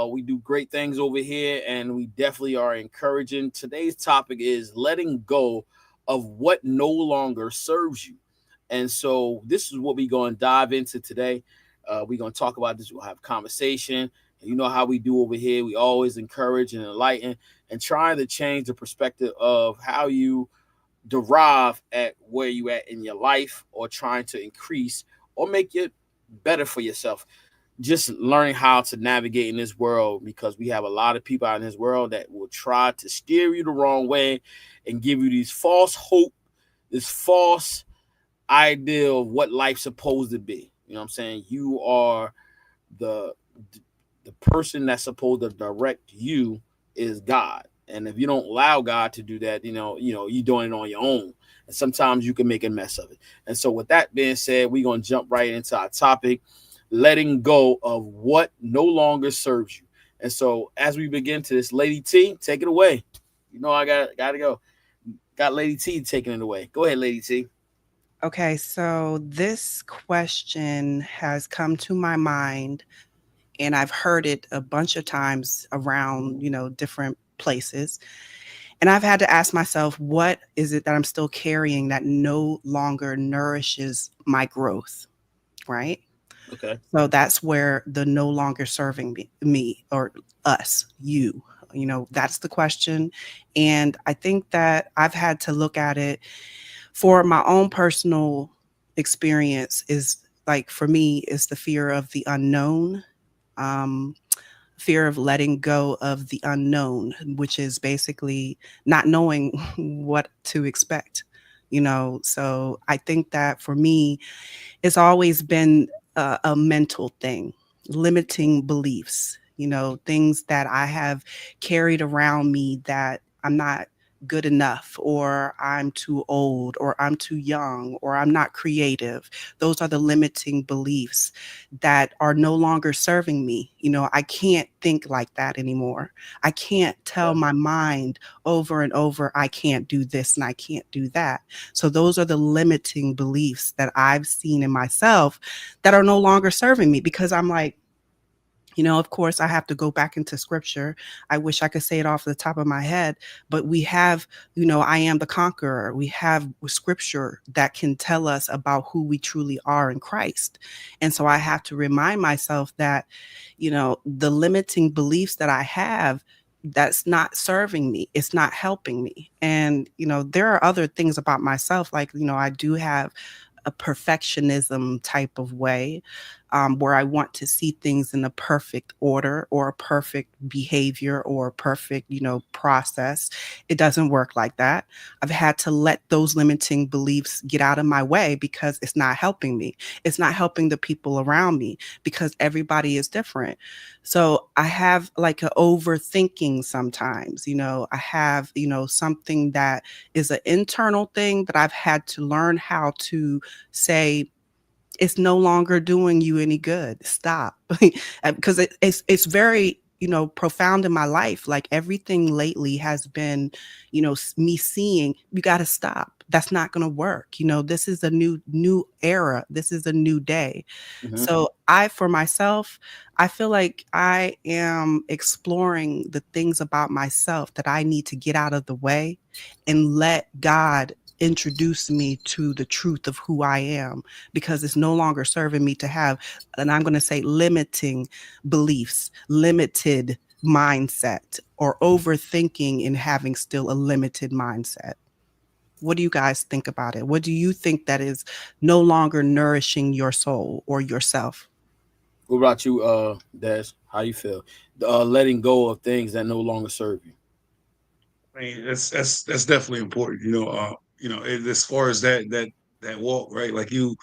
We do great things over here, and we definitely are encouraging. Today's topic is letting go of what no longer serves you. And so this is what we're going to dive into today. We're going to talk about this. We'll have conversation. You know how we do over here. We always encourage and enlighten and trying to change the perspective of how you derive at where you at in your life, or trying to increase or make it better for yourself. Just learning how to navigate in this world, because we have a lot of people out in this world that will try to steer you the wrong way and give you these false hope, this false idea of what life's supposed to be. You know what I'm saying? You are the the person that's supposed to direct you is God. And if you don't allow God to do that, you're doing it on your own. And sometimes you can make a mess of it. And so with that being said, we're going to jump right into our topic, letting go of what no longer serves you. And so as we begin to this, Lady T, take it away. I gotta go. Got Lady T taking it away. Go ahead, Lady T. Okay, so this question has come to my mind, and I've heard it a bunch of times around, different places. And I've had to ask myself, what is it that I'm still carrying that no longer nourishes my growth? Right. Okay. So that's where the no longer serving me or us, that's the question. And I think that I've had to look at it for my own personal experience is like, for me, is the fear of the unknown. Um, Fear of letting go of the unknown, which is basically not knowing what to expect. So I think that for me, it's always been a mental thing, limiting beliefs, things that I have carried around me, that I'm not good enough, or I'm too old, or I'm too young, or I'm not creative. Those are the limiting beliefs that are no longer serving me. I can't think like that anymore. I can't tell my mind over and over, I can't do this and I can't do that. So those are the limiting beliefs that I've seen in myself that are no longer serving me, because I'm like, of course, I have to go back into scripture. I wish I could say it off the top of my head, but we have, I am the conqueror. We have scripture that can tell us about who we truly are in Christ. And so I have to remind myself that, the limiting beliefs that I have, that's not serving me. It's not helping me. And, there are other things about myself, like, I do have a perfectionism type of way, where I want to see things in a perfect order, or a perfect behavior, or a perfect, process. It doesn't work like that. I've had to let those limiting beliefs get out of my way, because it's not helping me. It's not helping the people around me, because everybody is different. So I have like an overthinking sometimes. I have, something that is an internal thing that I've had to learn how to say, it's no longer doing you any good. Stop. Because it's very, profound in my life. Like, everything lately has been, me seeing, you got to stop. That's not going to work. This is a new era. This is a new day. Mm-hmm. So for myself, I feel like I am exploring the things about myself that I need to get out of the way and let God introduce me to the truth of who I am, because it's no longer serving me to have, and I'm going to say, limiting beliefs, limited mindset, or overthinking and having still a limited mindset. What do you guys think about it? What do you think that is no longer nourishing your soul or yourself? What about you, Des? How you feel? Letting go of things that no longer serve you. I mean, that's definitely important. As far as that walk, right? Like, you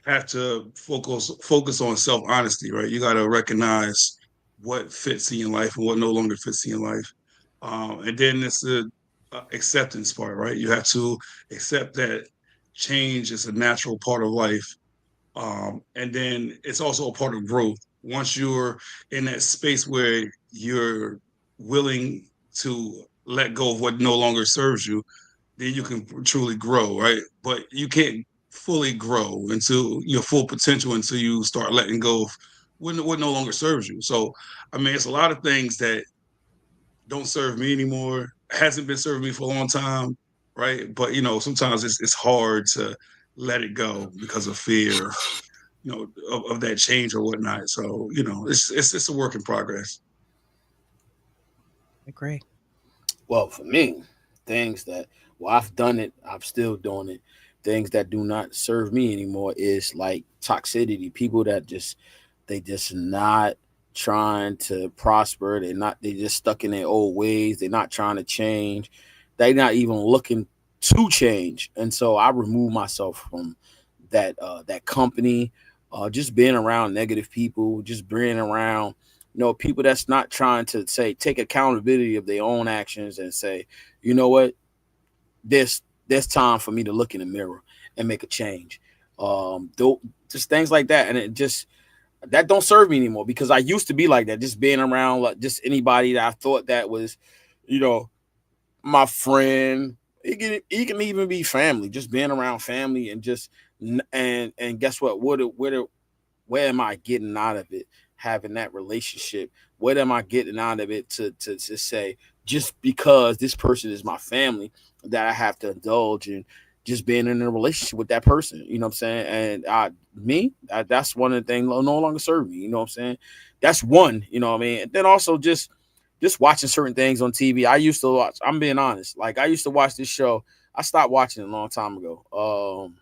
have to focus on self honesty, right? You got to recognize what fits in your life and what no longer fits in your life, and then it's the acceptance part, right? You have to accept that change is a natural part of life, and then it's also a part of growth. Once you're in that space where you're willing to let go of what no longer serves you, then you can truly grow, right? But you can't fully grow into your full potential until you start letting go of what no longer serves you. So, I mean, it's a lot of things that don't serve me anymore. Hasn't been serving me for a long time, right? But sometimes it's hard to let it go because of fear of of that change or whatnot. So it's a work in progress. I agree. Well, for me, things that I've done it, I'm still doing it. Things that do not serve me anymore is like toxicity. People that they just not trying to prosper. They just stuck in their old ways. They're not trying to change. They're not even looking to change. And so I remove myself from that company. Just being around negative people, just being around people that's not trying to say take accountability of their own actions and say, you know what, there's time for me to look in the mirror and make a change. Though just things like that, and it just that don't serve me anymore because I used to be like that, just being around like just anybody that I thought that was, you know, my friend. It can even be family, just being around family and just and guess what? Where am I getting out of it? Having that relationship, what am I getting out of it to say just because this person is my family that I have to indulge in just being in a relationship with that person, you know what I'm saying? And that's one of the things no longer serve me, you know what I'm saying? That's one, you know what I mean? And then also just watching certain things on TV. I used to watch, I'm being honest, like I used to watch this show. I stopped watching it a long time ago.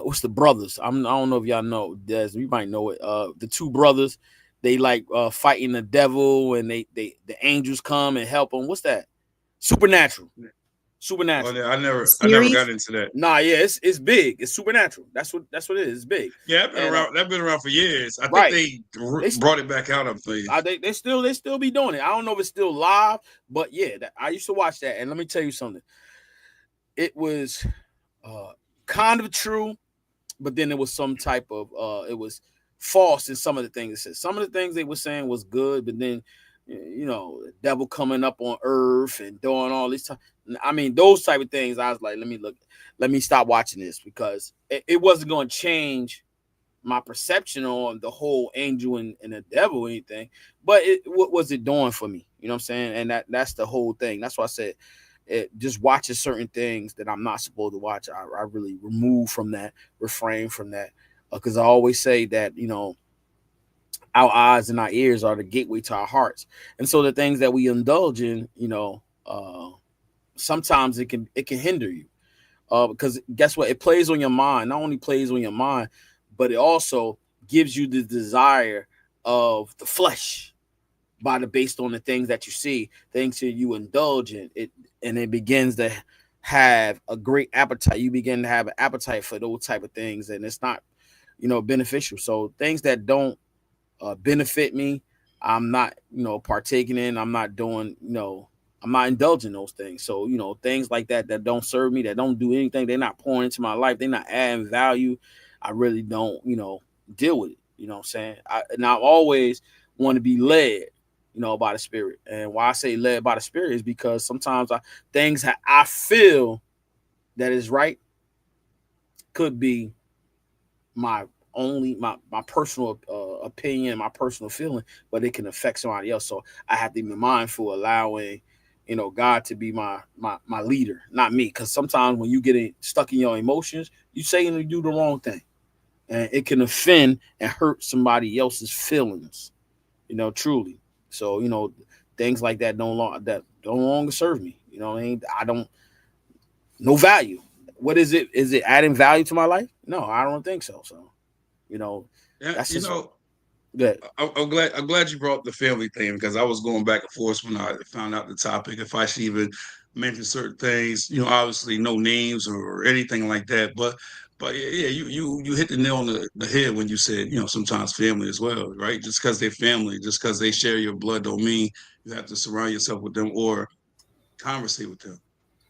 What's the brothers? I don't know if y'all know. Des, you might know it. The two brothers, they like fighting the devil, and the angels come and help them. What's that? Supernatural. Oh, Supernatural. yeah, The I never series. got into that. Nah, yeah, it's big. It's supernatural. That's what it is. It's big. Yeah, I've been And around. I've been around for years. I think right, they they brought it back out. I believe. they still be doing it. I don't know if it's still live, but yeah, I used to watch that. And let me tell you something. It was uh, kind of true, but then there was some type of it was false in some of the things it said. Some of the things they were saying was good, but then the devil coming up on earth and doing all these time. I mean, those type of things. I was like, let me stop watching this because it wasn't going to change my perception on the whole angel and the devil or anything. But what was it doing for me? You know what I'm saying? And that's the whole thing. That's why I said just watching certain things that I'm not supposed to watch. I really remove from that, refrain from that, because I always say that our eyes and our ears are the gateway to our hearts, and so the things that we indulge in, sometimes it can hinder you, because guess what? It plays on your mind. Not only plays on your mind, but it also gives you the desire of the flesh based on the things that you see, things that you indulge in it, and it begins to have a great appetite. You begin to have an appetite for those type of things, and it's not beneficial. So things that don't benefit me, I'm not partaking in. I'm not doing I'm not indulging those things. So things like that don't serve me, that don't do anything, they're not pouring into my life, they're not adding value. I really don't deal with it. You know what I'm saying? I always want to be led by the spirit. And why I say led by the spirit is because sometimes things that I feel that is right could be my my personal opinion, my personal feeling, but it can affect somebody else. So I have to be mindful, allowing God to be my leader, not me. Because sometimes when you get stuck in your emotions, you say and you do the wrong thing, and it can offend and hurt somebody else's feelings. Truly. So things like that don't longer serve me. You know what I mean? I don't no value. What is it? Is it adding value to my life? No, I don't think so. So you know, Yeah, that's just good. I'm glad you brought up the family thing because I was going back and forth when I found out the topic if I should even mention certain things. Obviously no names or anything like that, but yeah, you hit the nail on the head when you said sometimes family as well, right? Just because they're family, just because they share your blood, don't mean you have to surround yourself with them or conversate with them.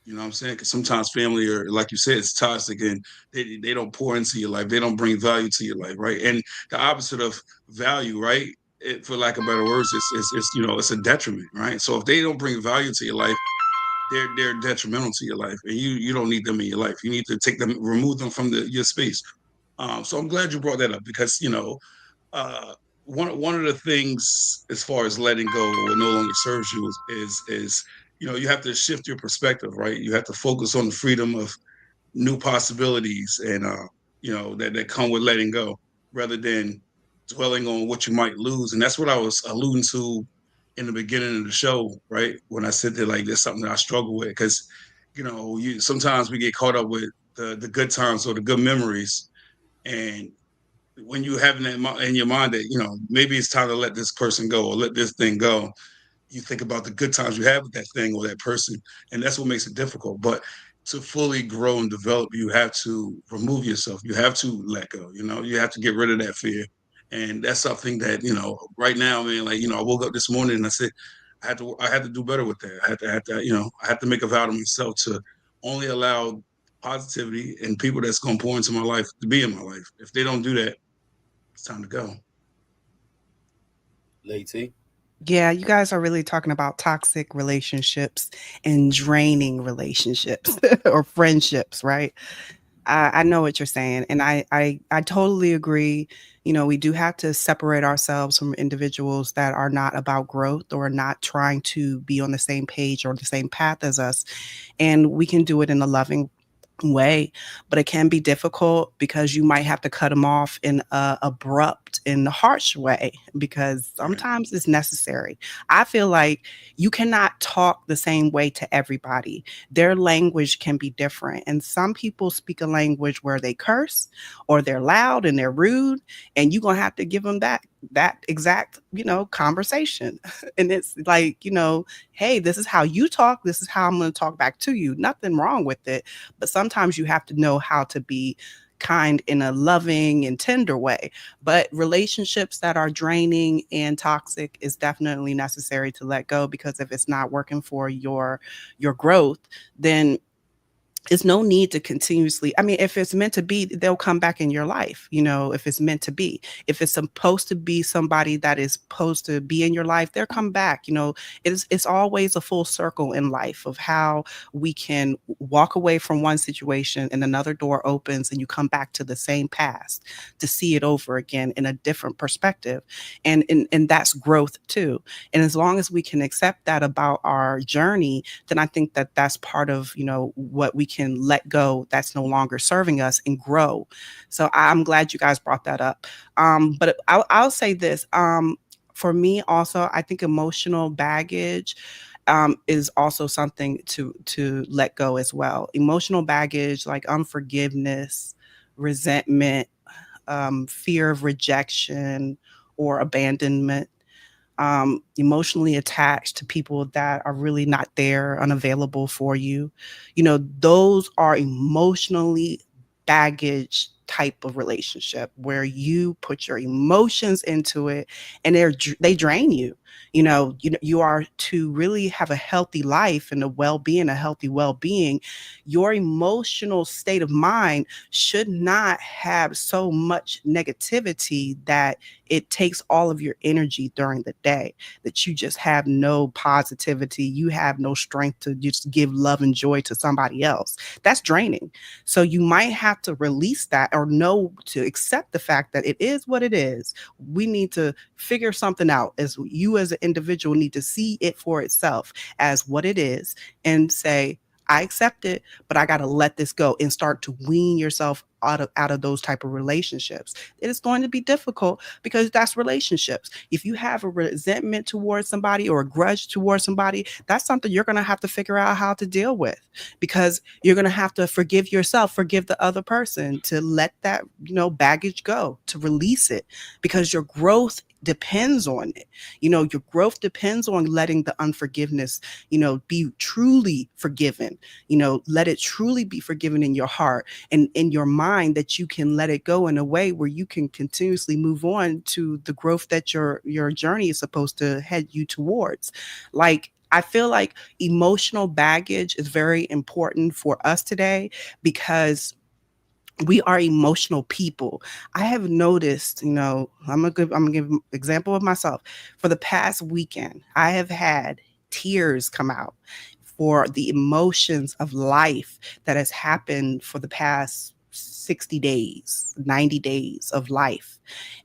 You know what I'm saying? Because sometimes family are, like you said, it's toxic and they don't pour into your life. They don't bring value to your life, right? And the opposite of value, right? For lack of better words, it's a detriment, right? So if they don't bring value to your life, they're detrimental to your life, and you don't need them in your life. You need to remove them from your space. So I'm glad you brought that up because uh, one of the things as far as letting go or what no longer serves you is you have to shift your perspective, right? You have to focus on the freedom of new possibilities and that come with letting go rather than dwelling on what you might lose. And that's what I was alluding to in the beginning of the show, right? When I said that like there's something that I struggle with because sometimes we get caught up with the good times or the good memories, and when you having that in your mind that maybe it's time to let this person go or let this thing go, you think about the good times you have with that thing or that person, and that's what makes it difficult. But to fully grow and develop, you have to remove yourself. You have to let go. You have to get rid of that fear, and that's something that right now, man. Like I woke up this morning and I said I had to do better with that. I had to make a vow to myself to only allow positivity and people that's going to pour into my life to be in my life. If they don't do that, it's time to go. Lady. Yeah, you guys are really talking about toxic relationships and draining relationships or friendships, right? I know what you're saying, and I totally agree. We do have to separate ourselves from individuals that are not about growth or not trying to be on the same page or the same path as us, and we can do it in a loving way, but it can be difficult because you might have to cut them off in a abrupt and harsh way because Right. sometimes it's necessary. I feel like you cannot talk the same way to everybody. Their language can be different, and some people speak a language where they curse or they're loud and they're rude, and you're gonna have to give them that exact conversation. And it's like, hey, this is how you talk, this is how I'm going to talk back to you. Nothing wrong with it, but sometimes you have to know how to be kind in a loving and tender way. But relationships that are draining and toxic is definitely necessary to let go, because if it's not working for your growth, then it's no need to continuously. I mean, if it's meant to be, they'll come back in your life, if it's meant to be. If it's supposed to be somebody that is supposed to be in your life, they'll come back. It's always a full circle in life of how we can walk away from one situation and another door opens and you come back to the same past to see it over again in a different perspective. And that's growth too. And as long as we can accept that about our journey, then I think that that's part of, what we can let go that's no longer serving us and grow. So I'm glad you guys brought that up. But I'll say this. For me also, I think emotional baggage is also something to let go as well. Emotional baggage like unforgiveness, resentment, fear of rejection or abandonment, emotionally attached to people that are really not there, unavailable for you. Those are emotionally baggage type of relationship where you put your emotions into it and they drain you. You are to really have a healthy life and a healthy well-being. Your emotional state of mind should not have so much negativity that it takes all of your energy during the day, that you just have no positivity, you have no strength to just give love and joy to somebody else. That's draining. So you might have to release that or know to accept the fact that it is what it is. We need to figure something out. As you as an individual need to see it for itself as what it is and say, I accept it, but I got to let this go and start to wean yourself out of those type of relationships. It is going to be difficult because that's relationships. If you have a resentment towards somebody or a grudge towards somebody, that's something you're going to have to figure out how to deal with, because you're going to have to forgive yourself, forgive the other person, to let that, baggage go, to release it, because your growth depends on it. Your growth depends on letting the unforgiveness, be truly forgiven. Let it truly be forgiven in your heart and in your mind, that you can let it go in a way where you can continuously move on to the growth that your journey is supposed to head you towards. Like, I feel like emotional baggage is very important for us today because we are emotional people. I have noticed, I'm gonna give an example of myself. For the past weekend, I have had tears come out for the emotions of life that has happened for the past 60 days, 90 days of life.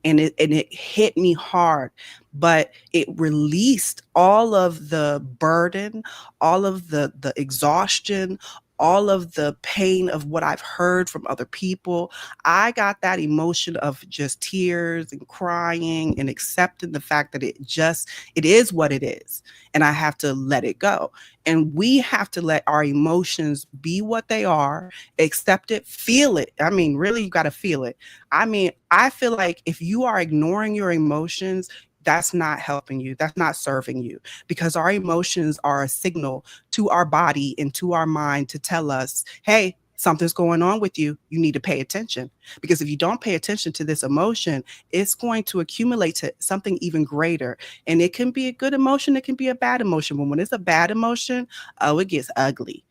And it hit me hard, but it released all of the burden, all of the exhaustion, all of the pain of what I've heard from other people. I got that emotion of just tears and crying and accepting the fact that it is what it is. And I have to let it go. And we have to let our emotions be what they are, accept it, feel it. I mean, really, you got to feel it. I mean, I feel like if you are ignoring your emotions, that's not helping you. That's not serving you, because our emotions are a signal to our body and to our mind to tell us, hey, something's going on with you. You need to pay attention. Because if you don't pay attention to this emotion, it's going to accumulate to something even greater. And it can be a good emotion, it can be a bad emotion. But when it's a bad emotion, oh, it gets ugly.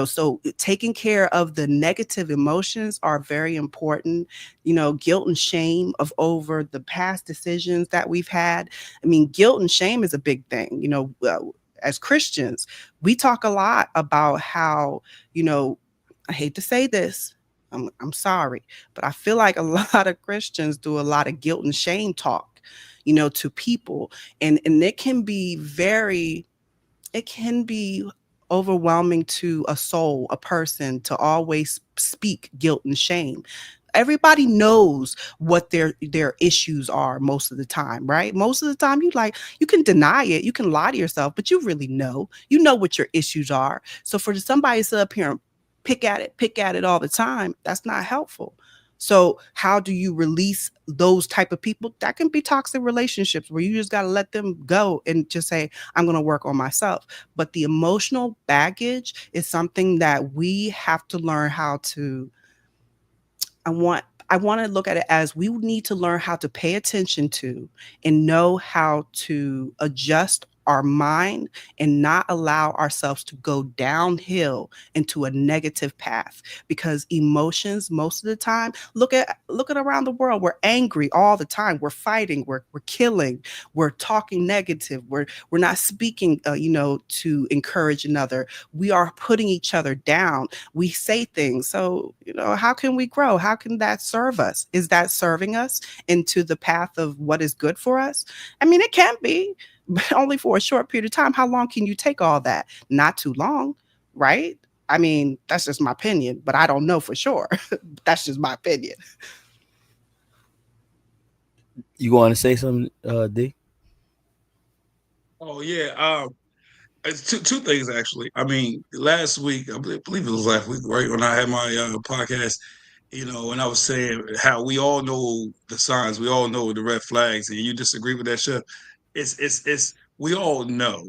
So taking care of the negative emotions are very important. Guilt and shame of over the past decisions that we've had. I mean, guilt and shame is a big thing. As Christians, we talk a lot about how, I hate to say this, I'm sorry, but I feel like a lot of Christians do a lot of guilt and shame talk, to people. And it can be overwhelming to a soul, a person, to always speak guilt and shame. Everybody knows what their issues are most of the time, right? Most of the time you can deny it, you can lie to yourself, but you know what your issues are. So for somebody to sit up here and pick at it all the time, that's not helpful. So how do you release those type of people? That can be toxic relationships where you just got to let them go and just say, I'm going to work on myself. But the emotional baggage is something that we have to learn how to I want I want to look at it as we need to learn how to pay attention to and know how to adjust our mind and not allow ourselves to go downhill into a negative path, because emotions most of the time, look at around the world, we're angry all the time, we're fighting, we're killing, we're talking negative, we're not speaking to encourage another, we are putting each other down, we say things. So, how can we grow? How can that serve us? Is that serving us into the path of what is good for us? I mean, it can be, but only for a short period of time. How long can you take all that? Not too long, right? I mean, that's just my opinion, but I don't know for sure. That's just my opinion. You want to say something, D? Oh yeah. It's two things actually. I mean, last week, I believe it was last week, right when I had my podcast. And I was saying how we all know the signs, we all know the red flags, and you disagree with that, Chef. It's we all know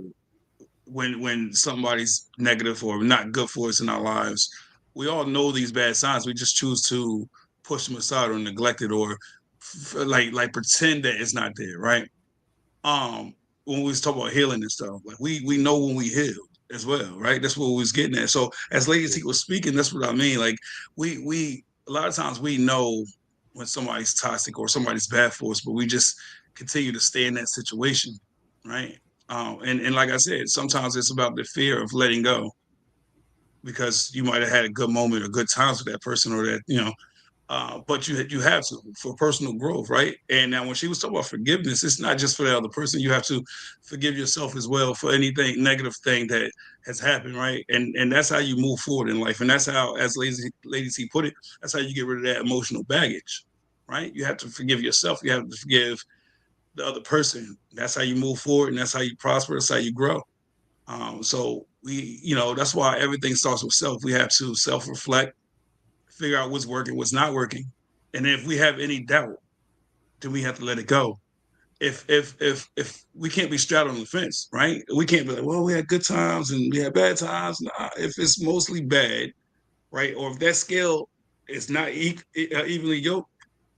when somebody's negative or not good for us in our lives. We all know these bad signs. We just choose to push them aside or neglect it, or like pretend that it's not there, right? um when we was talking about healing and stuff, like we know when we healed as well, right? That's what we was getting at. So as Lady T was speaking, that's what I mean. Like we a lot of times we know when somebody's toxic or somebody's bad for us, but we just continue to stay in that situation, right? And like I said, sometimes it's about the fear of letting go, because you might have had a good moment or good times with that person, or that but you have to, for personal growth, right? And now when she was talking about forgiveness, it's not just for the other person. You have to forgive yourself as well for anything negative thing that has happened, right? And that's how you move forward in life, and that's how, as Lady T put it, that's how you get rid of that emotional baggage, right? You have to forgive yourself. You have to forgive the other person. That's how you move forward, and that's how you prosper. That's how you grow. So that's why everything starts with self. We have to self-reflect, figure out what's working, what's not working. And if we have any doubt, then we have to let it go. If we can't be straddled on the fence, right? We can't be like, well, we had good times and we had bad times. Nah, if it's mostly bad, right? Or if that scale is not evenly yoked,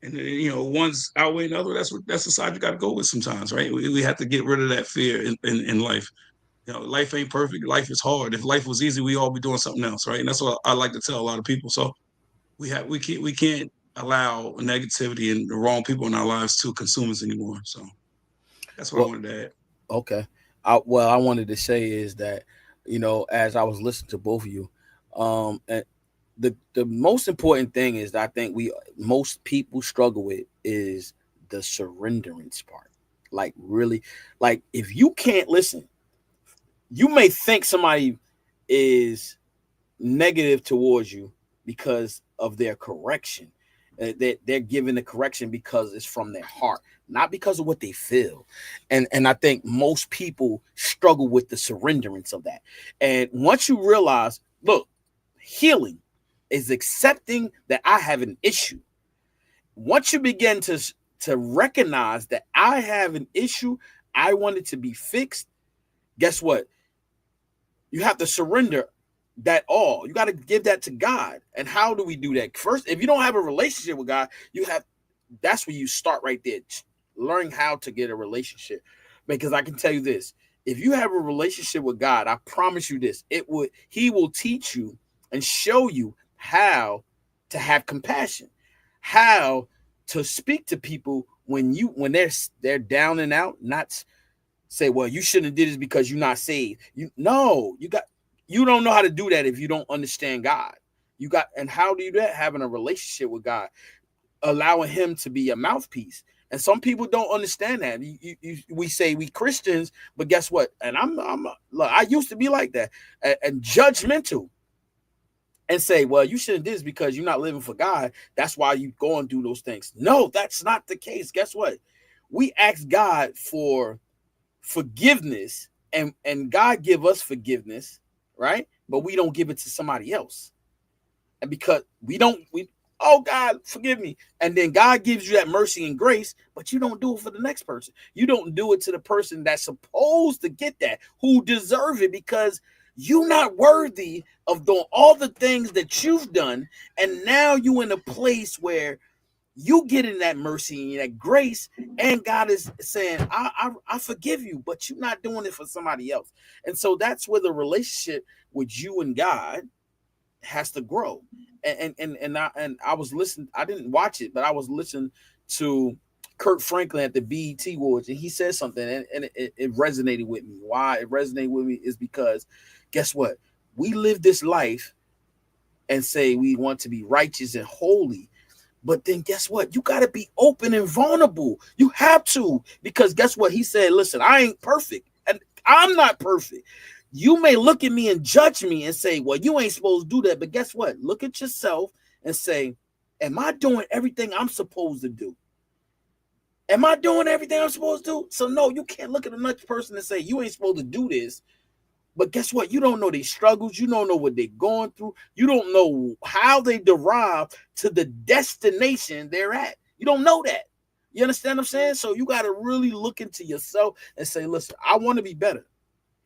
and then, one's outweighing the other, that's the side you got to go with sometimes, right? We have to get rid of that fear in life. Life ain't perfect. Life is hard. If life was easy, we all be doing something else, right? And that's what I like to tell a lot of people. So we can't allow negativity and the wrong people in our lives to consume us anymore. So that's what I Well, wanted to add. okay. I wanted to say is that, as I was listening to both of you, and the most important thing is that I think we most people struggle with is the surrenderance part. Like really, like if you can't listen, you may think somebody is negative towards you because of their correction. They're giving the correction because it's from their heart, not because of what they feel. And I think most people struggle with the surrenderance of that. And once you realize, look, healing is accepting that I have an issue. Once you begin to recognize that I have an issue, I want it to be fixed. Guess what? You have to surrender that all. You got to give that to God. And how do we do that? First, if you don't have a relationship with God, that's where you start right there. Learning how to get a relationship. Because I can tell you this, if you have a relationship with God, I promise you this, he will teach you and show you how to have compassion, how to speak to people when they're down and out, not say, well, you shouldn't have did this because you're not saved. You don't know how to do that if you don't understand God. And how do you do that? Having a relationship with God, allowing him to be a mouthpiece. And some people don't understand that. We say we Christians, but guess what? And look, I used to be like that and judgmental and say, well, you shouldn't do this because you're not living for God. That's why you go and do those things. No, that's not the case. Guess what? We ask God for forgiveness and God give us forgiveness, right? But we don't give it to somebody else. And because oh God, forgive me. And then God gives you that mercy and grace, but you don't do it for the next person. You don't do it to the person that's supposed to get that, who deserve it, because you're not worthy of doing all the things that you've done. And now you're in a place where you getting that mercy and that grace, and God is saying, I forgive you, but you're not doing it for somebody else. And so that's where the relationship with you and God has to grow. And I was listening, I didn't watch it, but I was listening to Kirk Franklin at the B.T.T.G Awards, and he said something, and it resonated with me. Why it resonated with me is because, guess what? We live this life and say we want to be righteous and holy, but then guess what? You got to be open and vulnerable. You have to, because guess what? He said, listen, I ain't perfect, and I'm not perfect. You may look at me and judge me and say, well, you ain't supposed to do that. But guess what? Look at yourself and say, am I doing everything I'm supposed to do? Am I doing everything I'm supposed to do? So no, you can't look at another person and say, you ain't supposed to do this. But guess what? You don't know their struggles. You don't know what they're going through. You don't know how they derive to the destination they're at. You don't know that. You understand what I'm saying? So you got to really look into yourself and say, listen, I want to be better.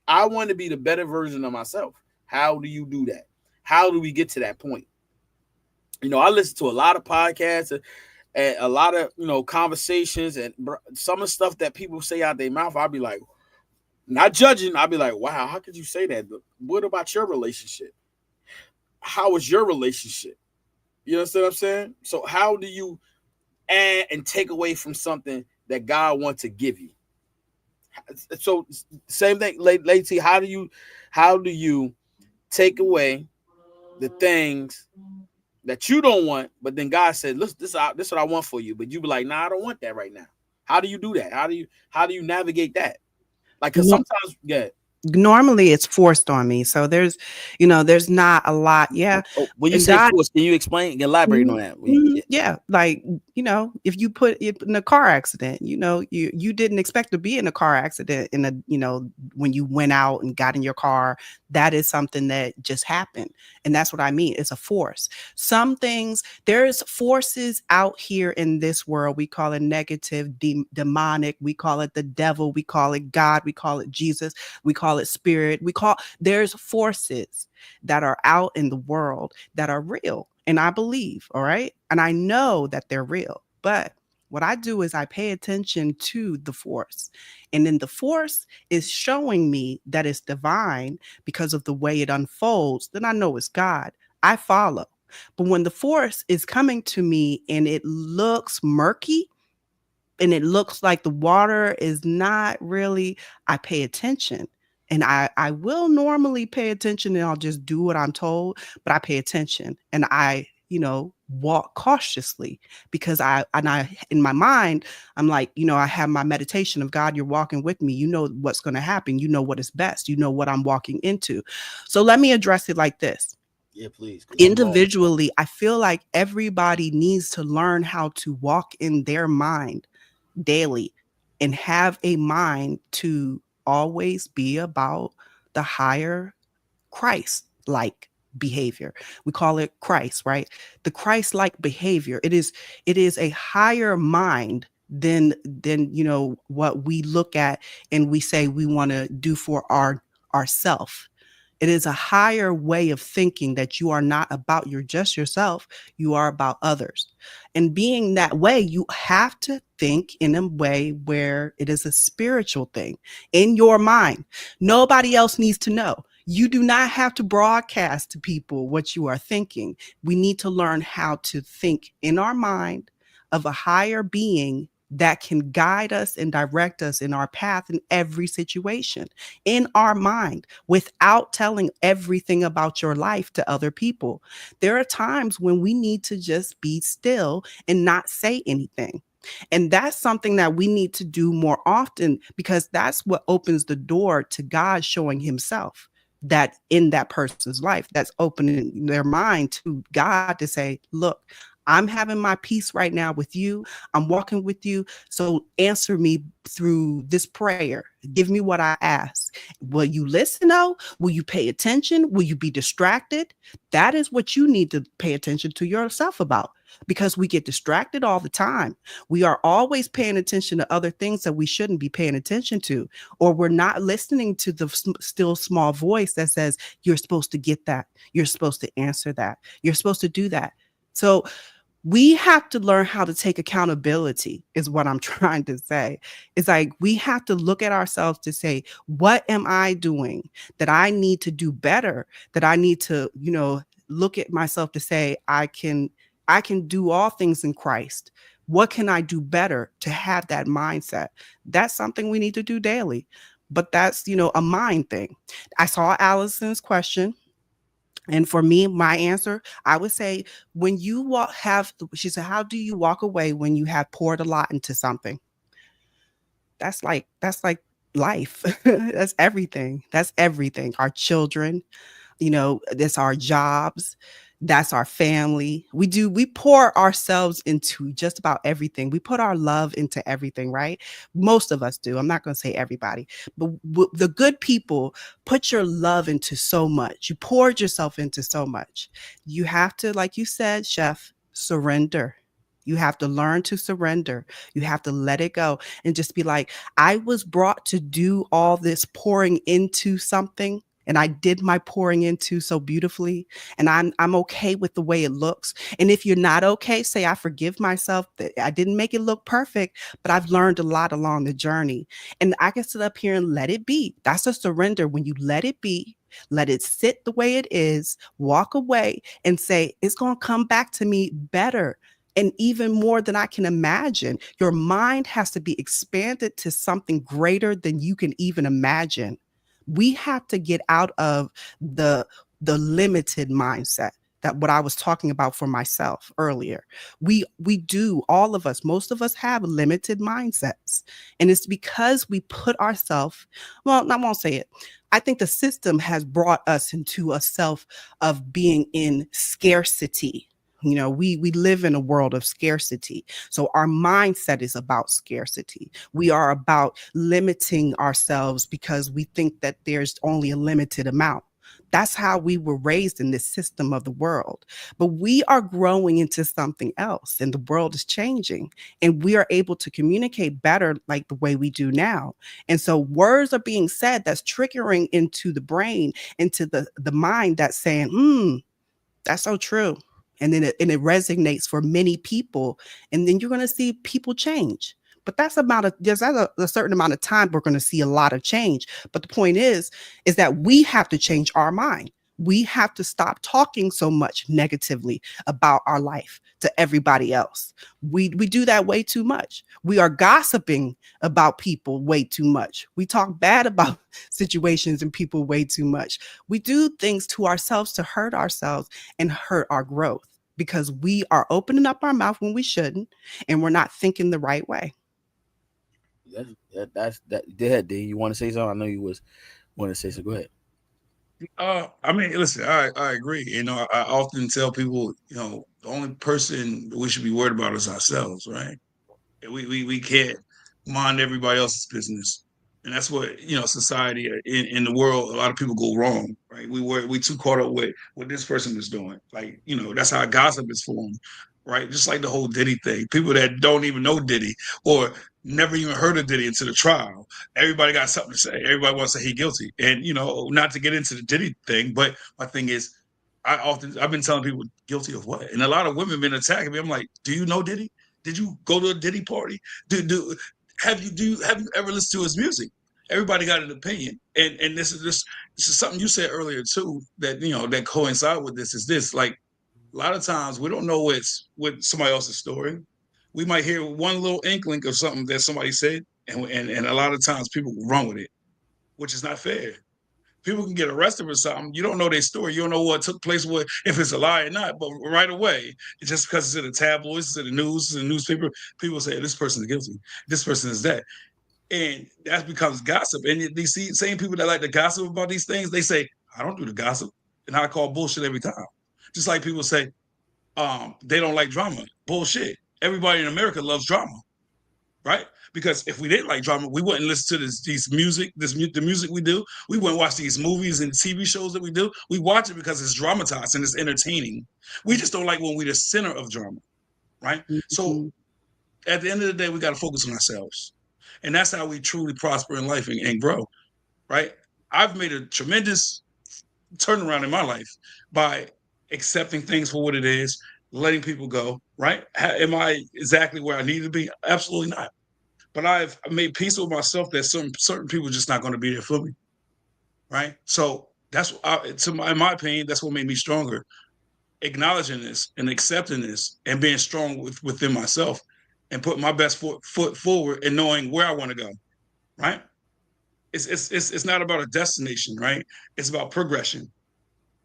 I want to be the better version of myself. How do you do that? How do we get to that point? I listen to a lot of podcasts and a lot of, conversations, and some of the stuff that people say out their mouth, I'll be like, not judging. I'll be like, wow, how could you say that? But what about your relationship? How is your relationship? You understand what I'm saying? So how do you add and take away from something that God wants to give you? So same thing, Lady, how do you take away the things that you don't want, but then God said, "Listen, this is what I want for you," but you be like, "Nah, I don't want that right now." How do you do that? How do you navigate that? Like, because sometimes, yeah. Normally it's forced on me. So there's not a lot. Yeah. Oh, when you say forced, can you elaborate on that? Yeah. Like, if you put it in a car accident, you didn't expect to be in a car accident when you went out and got in your car, that is something that just happened. And that's what I mean. It's a force. Some things, there's forces out here in this world. We call it negative, demonic. We call it the devil. We call it God. We call it Jesus. We call it spirit. There's forces that are out in the world that are real. And I believe, all right? And I know that they're real. But what I do is I pay attention to the force. And then the force is showing me that it's divine because of the way it unfolds. Then I know it's God. I follow. But when the force is coming to me and it looks murky, and it looks like the water is not really, I pay attention. And I will normally pay attention and I'll just do what I'm told, but I pay attention and I, walk cautiously because I in my mind, I'm like, I have my meditation of God, you're walking with me. You know what's going to happen. You know what is best. You know what I'm walking into. So let me address it like this. Yeah, please, because I'm lost. Individually, I feel like everybody needs to learn how to walk in their mind daily and have a mind to always be about the higher Christ like behavior. We call it Christ, right? The Christ like behavior. It is a higher mind than what we look at and we say we want to do for ourself. It is a higher way of thinking that you are not about your just yourself, you are about others. And being that way, you have to think in a way where it is a spiritual thing in your mind. Nobody else needs to know. You do not have to broadcast to people what you are thinking. We need to learn how to think in our mind of a higher being that can guide us and direct us in our path in every situation in our mind without telling everything about your life to other people. There are times when we need to just be still and not say anything. And that's something that we need to do more often because that's what opens the door to God showing himself that in that person's life, that's opening their mind to God to say, look, I'm having my peace right now with you. I'm walking with you. So answer me through this prayer. Give me what I ask. Will you listen though? Will you pay attention? Will you be distracted? That is what you need to pay attention to yourself about because we get distracted all the time. We are always paying attention to other things that we shouldn't be paying attention to, or we're not listening to the still small voice that says, you're supposed to get that. You're supposed to answer that. You're supposed to do that. So we have to learn how to take accountability is what I'm trying to say. It's like we have to look at ourselves to say, what am I doing that I need to do better, that I need to, look at myself to say, I can do all things in Christ. What can I do better to have that mindset? That's something we need to do daily. But that's, a mind thing. I saw Allison's question. And for me, my answer, I would say when you she said, how do you walk away when you have poured a lot into something? That's like life. That's everything. That's everything. Our children, that's our jobs. That's our family. We pour ourselves into just about everything. We put our love into everything, right? Most of us do. I'm not going to say everybody, but the good people put your love into so much. You poured yourself into so much. You have to, like you said, Chef, surrender. You have to learn to surrender. You have to let it go and just be like, I was brought to do all this pouring into something. And I did my pouring into so beautifully, and I'm okay with the way it looks. And if you're not okay, say I forgive myself that I didn't make it look perfect, but I've learned a lot along the journey. And I can sit up here and let it be. That's a surrender when you let it be, let it sit the way it is, walk away and say, it's going to come back to me better. And even more than I can imagine. Your mind has to be expanded to something greater than you can even imagine. We have to get out of the limited mindset, that what I was talking about for myself earlier. We do, all of us, most of us have limited mindsets. And it's because we put ourselves, well, I won't say it. I think the system has brought us into a self of being in scarcity. We live in a world of scarcity. So our mindset is about scarcity. We are about limiting ourselves because we think that there's only a limited amount. That's how we were raised in this system of the world. But we are growing into something else and the world is changing and we are able to communicate better like the way we do now. And so words are being said that's triggering into the brain, into the mind that's saying, that's so true. And then it resonates for many people. And then you're going to see people change. But there's a certain amount of time we're going to see a lot of change. But the point is that we have to change our mind. We have to stop talking so much negatively about our life to everybody else. We do that way too much. We are gossiping about people way too much. We talk bad about situations and people way too much. We do things to ourselves to hurt ourselves and hurt our growth because we are opening up our mouth when we shouldn't, and we're not thinking the right way. That's that. Go ahead, D. You want to say something? I know you was want to say so. Go ahead. I mean, listen, I agree. I often tell people, the only person we should be worried about is ourselves, right? We can't mind everybody else's business, and that's what society in the world. A lot of people go wrong, right? We too caught up with what this person is doing. Like that's how gossip is formed, right? Just like the whole Diddy thing. People that don't even know Diddy or never even heard of Diddy until the trial. Everybody got something to say. Everybody wants to say he guilty, and not to get into the Diddy thing, but my thing is. I've been telling people guilty of what, and a lot of women been attacking me. I'm like, do you know Diddy? Did you go to a Diddy party? Have you ever listened to his music? Everybody got an opinion, and this is something you said earlier too that that coincide with this is this like a lot of times we don't know what somebody else's story. We might hear one little inkling of something that somebody said, and a lot of times people run with it, which is not fair. People can get arrested for something. You don't know their story. You don't know what took place, what if it's a lie or not. But right away, it's just because it's in the tabloids, it's in the news, it's in the newspaper, people say this person is guilty, this person is that, and that becomes gossip. And these same people that like to gossip about these things, they say I don't do the gossip, and I call bullshit every time. Just like people say they don't like drama, bullshit. Everybody in America loves drama, right? Because if we didn't like drama, we wouldn't listen to the music we do. We wouldn't watch these movies and TV shows that we do. We watch it because it's dramatized and it's entertaining. We just don't like when we're the center of drama, right? So Mhm. at the end of the day, we got to focus on ourselves. And that's how we truly prosper in life and grow, right? I've made a tremendous turnaround in my life by accepting things for what it is, letting people go, right? Am I exactly where I need to be? Absolutely not. But I've made peace with myself that certain people are just not going to be there for me, right? So in my opinion, that's what made me stronger. Acknowledging this and accepting this and being strong within myself and putting my best foot forward and knowing where I want to go, right? It's not about a destination, right? It's about progression,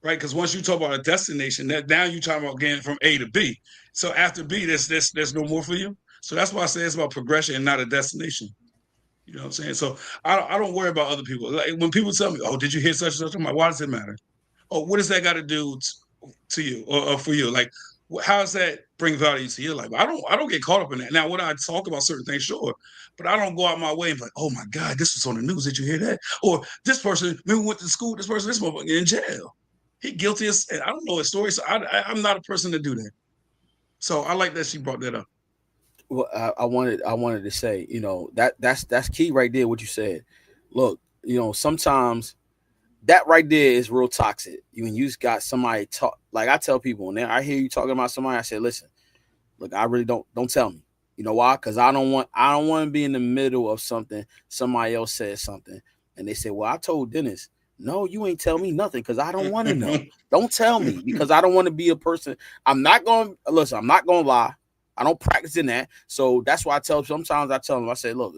right? Because once you talk about a destination, that now you're talking about getting from A to B. So after B, there's no more for you. So that's why I say it's about progression and not a destination. You know what I'm saying? So I don't worry about other people. Like when people tell me, "Oh, did you hear such and such?" I'm like, "Why does it matter? Oh, what does that got to do to you or for you? Like, how does that bring value to your life?" I don't get caught up in that. Now, when I talk about certain things, sure, but I don't go out my way and be like, "Oh my God, this was on the news. Did you hear that?" Or this person, maybe went to school. This motherfucker in jail. He guilty as I don't know his story, so I'm not a person to do that. So I like that she brought that up. Well, I wanted to say, that's key right there. What you said. Look, sometimes that right there is real toxic. When you just got somebody talk, like I tell people, and then I hear you talking about somebody, I say, listen, look, I really don't tell me. You know why? Because I don't want to be in the middle of something. Somebody else says something, and they say, well, I told Dennis. No, you ain't tell me nothing because I don't want to know. Don't tell me because I don't want to be a person. I'm not going to listen. I'm not going to lie. I don't practice in that. So that's why I tell. Sometimes I tell them. I say, look,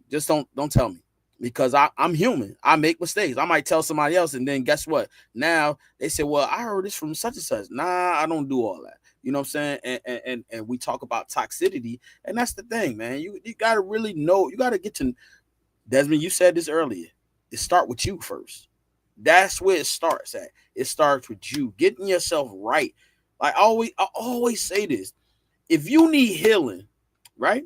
just don't tell me because I'm human. I make mistakes. I might tell somebody else, and then guess what? Now they say, well, I heard this from such and such. Nah, I don't do all that. You know what I'm saying? And we talk about toxicity, and that's the thing, man. You got to really know. You got to get to Desmond. You said this earlier. It start with you first. That's where it starts at. It starts with you getting yourself right. Like I always say this. If you need healing, right?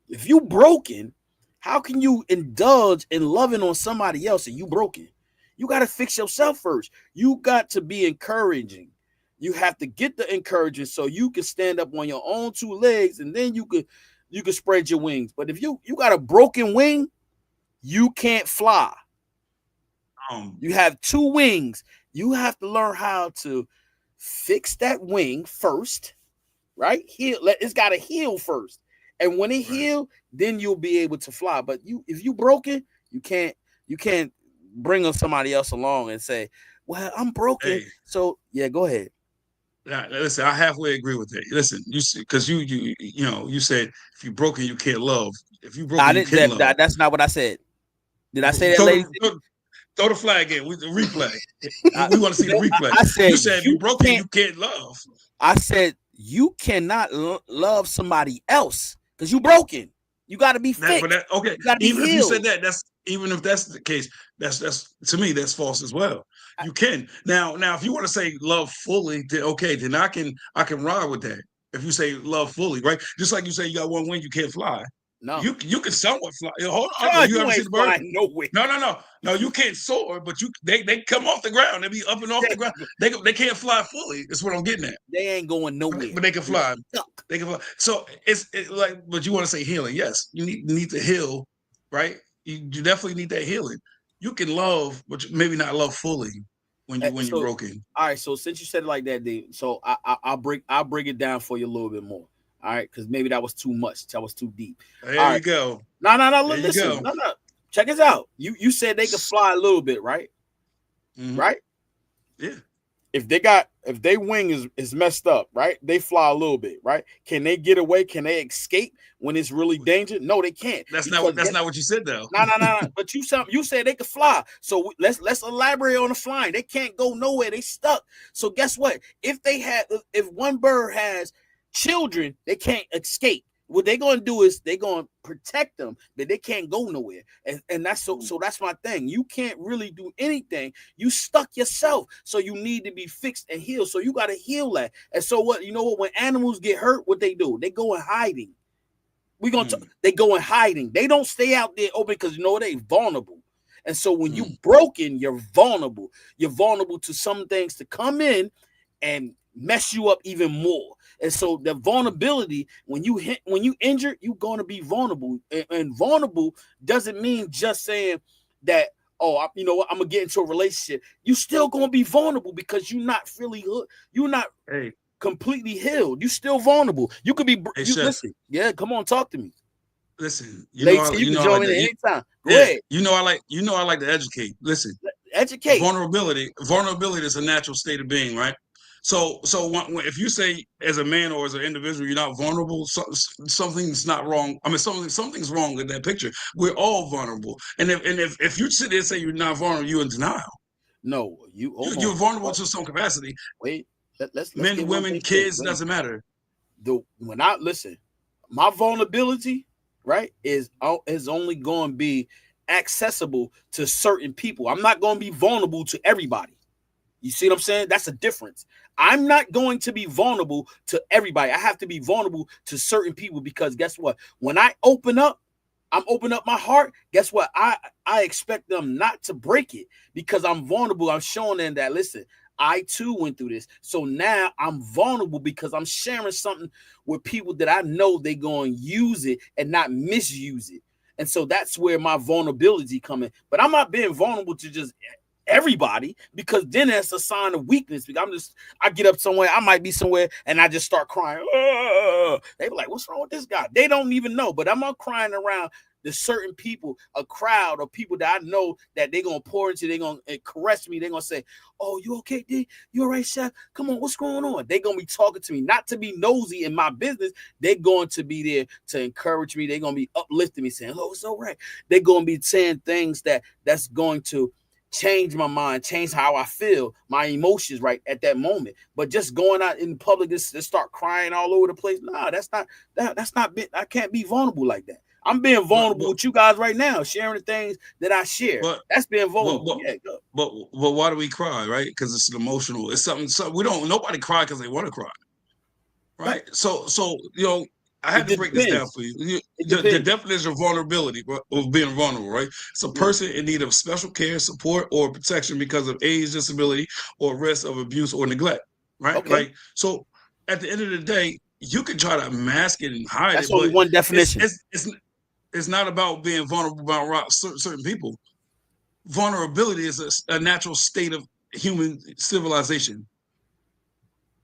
If you broken, how can you indulge in loving on somebody else and you broken? You got to fix yourself first. You got to be encouraging. You have to get the encouragement so you can stand up on your own two legs and then you can spread your wings. But if you got a broken wing, you can't fly. um, You have two wings. You have to learn how to fix that wing first, right? Heal. It's got to heal first, and when it right. heal, then you'll be able to fly. But if you broken, you can't. You can't. bring somebody else along and say, "Well, I'm broken." Hey, So yeah, go ahead. now, listen, I halfway agree with that. Listen, you see, because you said if you're broken, you can't love. If you're I broken, you didn't. can love. That's not what I said. Did I say that, Throw lady? the, throw, throw the flag in with the replay. I, We want to see the replay. I You said said if you're you broken, can't. you can't love. I said you cannot love somebody else because you broken. You got to be But fixed. that okay. You got to be Even if you said healed. that, that's even if that's the case, that's to me that's false as well. You can now if you want to say love fully, then okay, then I can ride with that. If you say love fully, right? Just like you say you got one wing, you can't fly. No, You can somewhat fly. Hold on, God, you you ever see ain't the bird? flying nowhere. No. You can't soar, but they come off the ground. They be up and off the ground. They can't fly fully. That's what I'm getting at. They ain't going But nowhere. they can They're fly. stuck. They can fly. So it's like, but you want to say healing? Yes, you need to heal, right? You definitely need that healing. You can love, but maybe not love fully when you're So, broken. all right. So since you said it like that, Dave, so I'll break it down for you a little bit more. All right, because maybe that was too much. That was too deep. There All you right. go. No. There you Listen. go. No. Check this out. You said they could fly a little bit, right? Mm-hmm. Right. Yeah. If they wing is messed up, right? They fly a little bit, right? Can they get away? Can they escape when it's really danger? No, they can't. That's not what you said though. No. But you said they could fly. So let's elaborate on the flying. They can't go nowhere. They stuck. So guess what? If one bird has children, they can't escape. What they're gonna do is they're gonna protect them, but they can't go nowhere. And that's so that's my thing. You can't really do anything. You stuck yourself. So you need to be fixed and healed. So you gotta heal that. And so what you know what when animals get hurt, what they do? They go in hiding. They go in hiding. They don't stay out there open because you know they vulnerable. And so when you broken, you're vulnerable. You're vulnerable to some things to come in and mess you up even more. And so the vulnerability, when you injured, you're going to be vulnerable. And vulnerable doesn't mean just saying that, you know what, I'm gonna get into a relationship. You still gonna be vulnerable because you're not Hey, completely healed. You still vulnerable. You could be hey, chef. listen. Yeah, come on, talk to me. Listen, Lacey, you can I like join in that. anytime. Go Yeah, ahead. I like to educate. Listen, Educate. vulnerability is a natural state of being, right? So if you say as a man or as an individual you're not vulnerable, something's not wrong. I mean, something's wrong with that picture. We're all vulnerable, and if you sit there and say you're not vulnerable, you're in denial. No, you hold You're on. vulnerable to some capacity. Wait. Let's Men, get one women, thing clear. kids, doesn't matter. When I listen, my vulnerability, right, is only going to be accessible to certain people. I'm not going to be vulnerable to everybody. You see what I'm saying? That's a difference. I'm not going to be vulnerable to everybody. I have to be vulnerable to certain people because guess what? When I'm open up my heart. Guess what? I expect them not to break it because I'm vulnerable. I'm showing them that listen, I too went through this. So now I'm vulnerable because I'm sharing something with people that I know they're going to use it and not misuse it. And so that's where my vulnerability come in. But I'm not being vulnerable to just everybody because then that's a sign of weakness. Because I get up somewhere, I might be somewhere and I just start crying. They be like, what's wrong with this guy? They don't even know, but I'm not crying around the certain people, a crowd of people that I know that they're going to pour into, they're going to caress me. They're going to say, oh, you okay, D? You all right, chef? Come on, what's going on? They're going to be talking to me, not to be nosy in my business. They're going to be there to encourage me. They're going to be uplifting me, saying, oh, it's all right. They're going to be saying things that's going to change my mind, change how I feel, my emotions right at that moment. But just going out in public to start crying all over the place, nah, that's not I can't be vulnerable like that. I'm being vulnerable with you guys right now, sharing the things that I share. That's being vulnerable. But why do we cry, right? Because it's an emotional. It's something. So nobody cry because they want to cry, right? So I had to break this down for you. The definition of vulnerability, of being vulnerable, right? It's a person in need of special care, support, or protection because of age, disability, or risk of abuse or neglect, right? Okay. Like, so at the end of the day, you can try to mask it and hide That's it, only but one definition. It's not about being vulnerable about certain people. Vulnerability is a natural state of human civilization.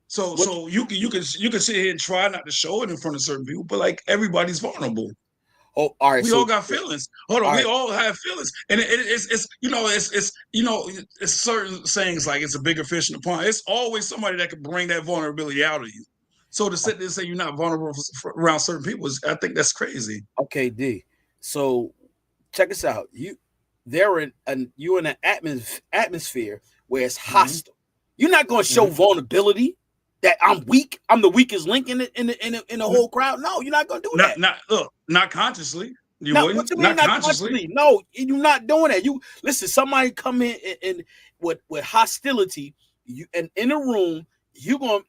So you can sit here and try not to show it in front of certain people, but like everybody's vulnerable. Oh, all right. We all got feelings. Hold on, all we right. all have feelings, and it's certain sayings like it's a bigger fish in the pond. It's always somebody that can bring that vulnerability out of you. So to sit there and say you're not vulnerable around certain people, I think that's crazy. Okay, D. So check us out. You in an atmosphere where it's Mm-hmm. hostile. You're not going to show Mm-hmm. vulnerability that I'm weak. I'm the weakest link in the whole crowd. No, you're not going to do that. Not consciously. You Now, what wouldn't. you mean Not not consciously. consciously? No, you're not doing that. You listen. Somebody come in and with hostility. You and in a room, your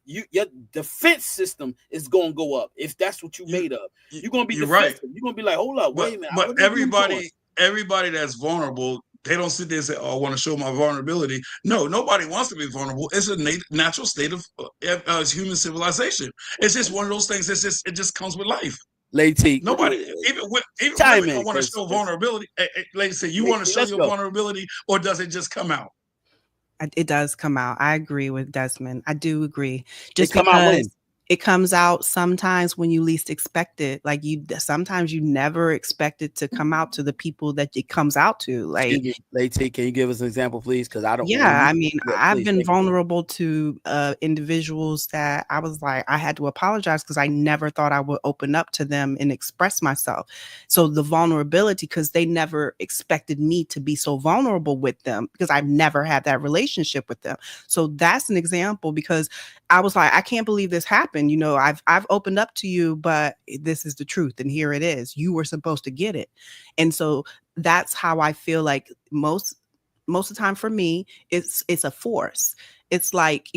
defense system is gonna go up if that's what you You, made of. you You're gonna be you're right. defensive. You're gonna be like, hold up, But wait a minute, but what this dude doing? everybody that's vulnerable, they don't sit there and say, "Oh, I want to show my vulnerability." No, nobody wants to be vulnerable. It's a natural state of human civilization. It's just one of those things. It just comes with life. Lady T, Nobody, even chime women in, don't want to because show vulnerability. Lady say, you Lady want to T, show let's your go. vulnerability, or does it just come out? It does come out. I agree with Desmond. I do agree. It Just come out because when? it comes out sometimes when you least expect it. Like sometimes you never expect it to come out to the people that it comes out to. Excuse Like, me, Lady T, can you give us an example, please? Because I don't. When yeah, you, I mean, yeah, I've please, been thank you. vulnerable to individuals that I was like, I had to apologize because I never thought I would open up to them and express myself. So the vulnerability, because they never expected me to be so vulnerable with them because I've never had that relationship with them. So that's an example because I was like, I can't believe this happened. I've opened up to you, but this is the truth, and here it is. You were supposed to get it, and so that's how I feel like most of the time for me, it's a force. It's like,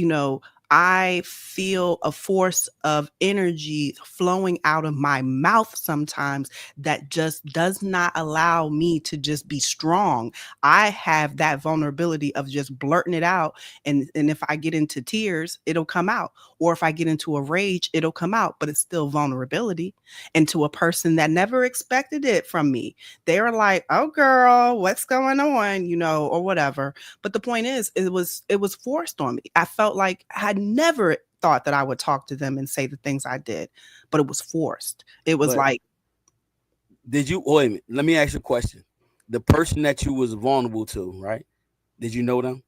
I feel a force of energy flowing out of my mouth sometimes that just does not allow me to just be strong. I have that vulnerability of just blurting it out. And if I get into tears, it'll come out. Or if I get into a rage, it'll come out, but it's still vulnerability. And to a person that never expected it from me, they were like, "Oh girl, what's going on?" Or whatever. But the point is, it was forced on me. I felt like I had never thought that I would talk to them and say the things I did, but it was forced. It was But like, did you? Wait a minute. Let me ask you a question. The person that you was vulnerable to, right? Did you know them?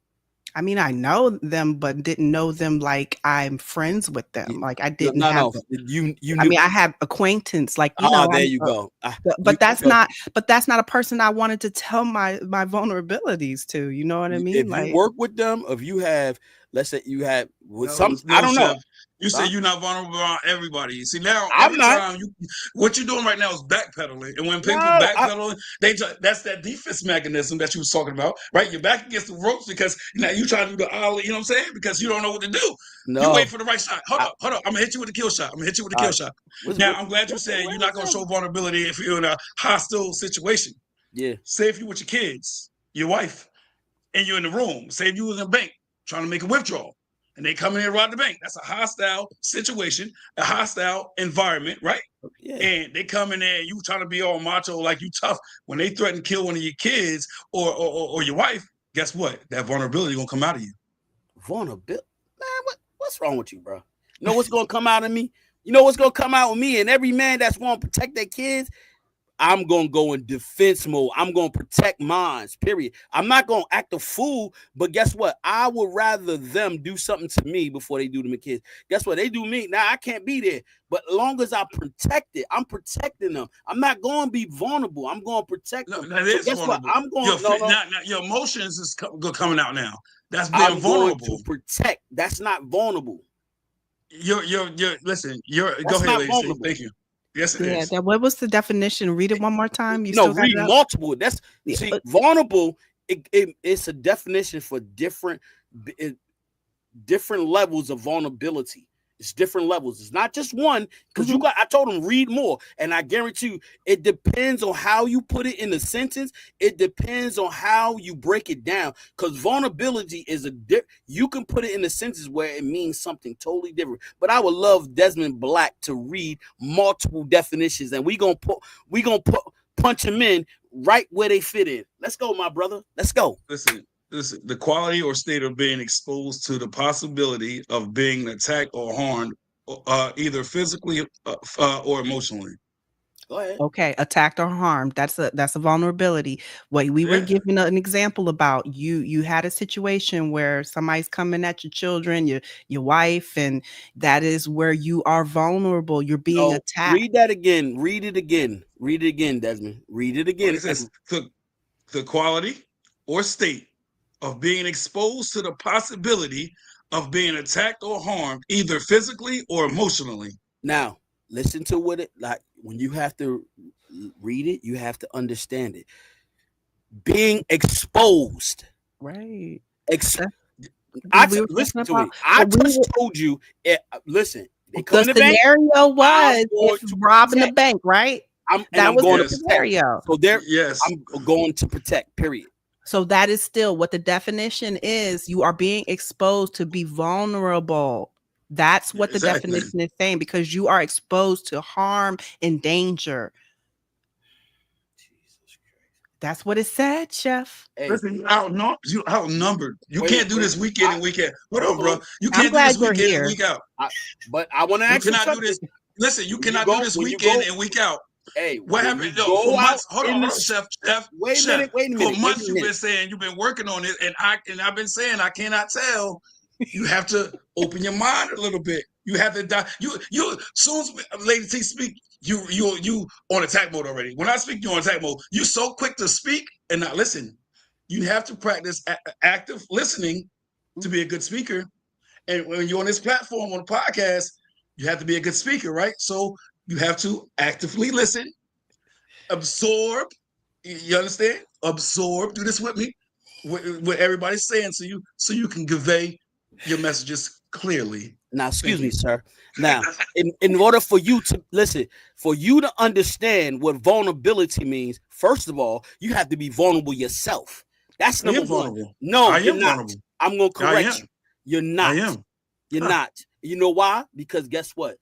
I mean, I know them, but didn't know them like I'm friends with them. Like I No, didn't no, have no. You I knew. mean, I have acquaintance, like, There you go. You but that's so not a person I wanted to tell my vulnerabilities to. You know what I mean? if you Like, work with them, if you have, let's say you have with No, some, I no, don't know. chef. You say Huh? you're not vulnerable around everybody. See now, I'm every not. time what you're doing right now is backpedaling, and when people No, backpedaling, that's that defense mechanism that you was talking about, right? You're back against the ropes because now you trying to do the ollie. You know what I'm saying? Because you don't know what to do. You wait no. for the right shot. Hold I, up, hold up. I'm gonna hit you with a kill shot. I'm gonna hit you with a all kill right. shot. What's Now what? I'm glad you're saying you're not gonna What? show vulnerability if you're in a hostile situation. Yeah. Say if you're with your kids, your wife, and you're in the room. Say if you was in a bank trying to make a withdrawal and they come in and rob the bank. That's a hostile situation, a hostile environment, right? Yeah. And they come in there and you trying to be all macho, like you tough. When they threaten to kill one of your kids or your wife, guess what? That vulnerability gonna come out of you. Vulnerability. Man, what's wrong with you, bro? You know what's gonna come out of me? You know what's gonna come out with me? And every man that's gonna protect their kids, I'm gonna go in defense mode. I'm gonna protect mines. Period. I'm not gonna act a fool, but guess what? I would rather them do something to me before they do to my kids. Guess what? They do me. Now I can't be there. But as long as I protect it, I'm protecting them. I'm not gonna be vulnerable. I'm gonna protect No, them. that So is guess what? vulnerable. I'm going no, no. Now, your emotions is coming out now. That's being I'm going to vulnerable. protect. That's not vulnerable. You're listen, go That's ahead, not lady C. vulnerable. Thank you. Yes, it yeah, is. that what was the definition? Read it one more time. You No, still got read it up? multiple. That's Yeah. see, vulnerable. It's a definition for different levels of vulnerability. It's different levels. It's not just one because Mhm. I told them read more, and I guarantee you, it depends on how you put it in a sentence. It depends on how you break it down. Because vulnerability is you can put it in a sentence where it means something totally different. But I would love Desmond Black to read multiple definitions, and we gonna punch them in right where they fit in. Let's go, my brother. Let's go. Listen, the quality or state of being exposed to the possibility of being attacked or harmed, either physically or emotionally. Go ahead. Okay, attacked or harmed. That's a vulnerability. What we were Yeah, giving an example about, you had a situation where somebody's coming at your children, your wife, and that is where you are vulnerable. You're being No, attacked. read that again. Read it again. Read it again, Desmond. Read it like I again. said, the quality or state of being exposed to the possibility of being attacked or harmed, either physically or emotionally. Now, listen to what it like when you have to read it, you have to understand it. Being exposed. Right. Ex- That's we were talking listen to about, me. I but just told you. Listen, they come the in the bank. scenario I'm was going if to robbing the protect. bank, right? That I'm was going the to Yes, protect. scenario. So there, yes, I'm going to protect. Period. So that is still what the definition is. You are being exposed to be vulnerable. That's what the exactly. definition is saying, because you are exposed to harm and danger. Jesus Christ. That's what it said, Chef. Hey, Listen, you outnumbered. You wait, can't do wait. this week in and week out. Hold on, Hold bro. on. You I'm can't do glad this you're week in and here. week out. But I want to You ask you cannot do something. this. Listen, you cannot do this When you week in go, and week out. hey, What when happened? you No, for go out months. Hold on, in hold the on, chef. wait a For minute, wait a months you've minute. been saying you've been working on it, and I've been saying I cannot tell. You have to open your mind a little bit. You have to die. You soon as Lady T speak, you on attack mode already. When I speak, you on attack mode. You so quick to speak and not listen. You have to practice active listening to be a good speaker. And when you're on this platform on a podcast, you have to be a good speaker, right? So you have to actively listen, absorb. You understand? Absorb. Do this with me. What everybody's saying to you, so you can convey your messages clearly. Now, Thank excuse me, you. sir. Now, in order for you to listen, for you to understand what vulnerability means, first of all, you have to be vulnerable yourself. That's I number am one. vulnerable. No, I you're am not. vulnerable. I'm gonna I correct am. you. You're I not. am. You're Huh. not. You know why? Because guess what?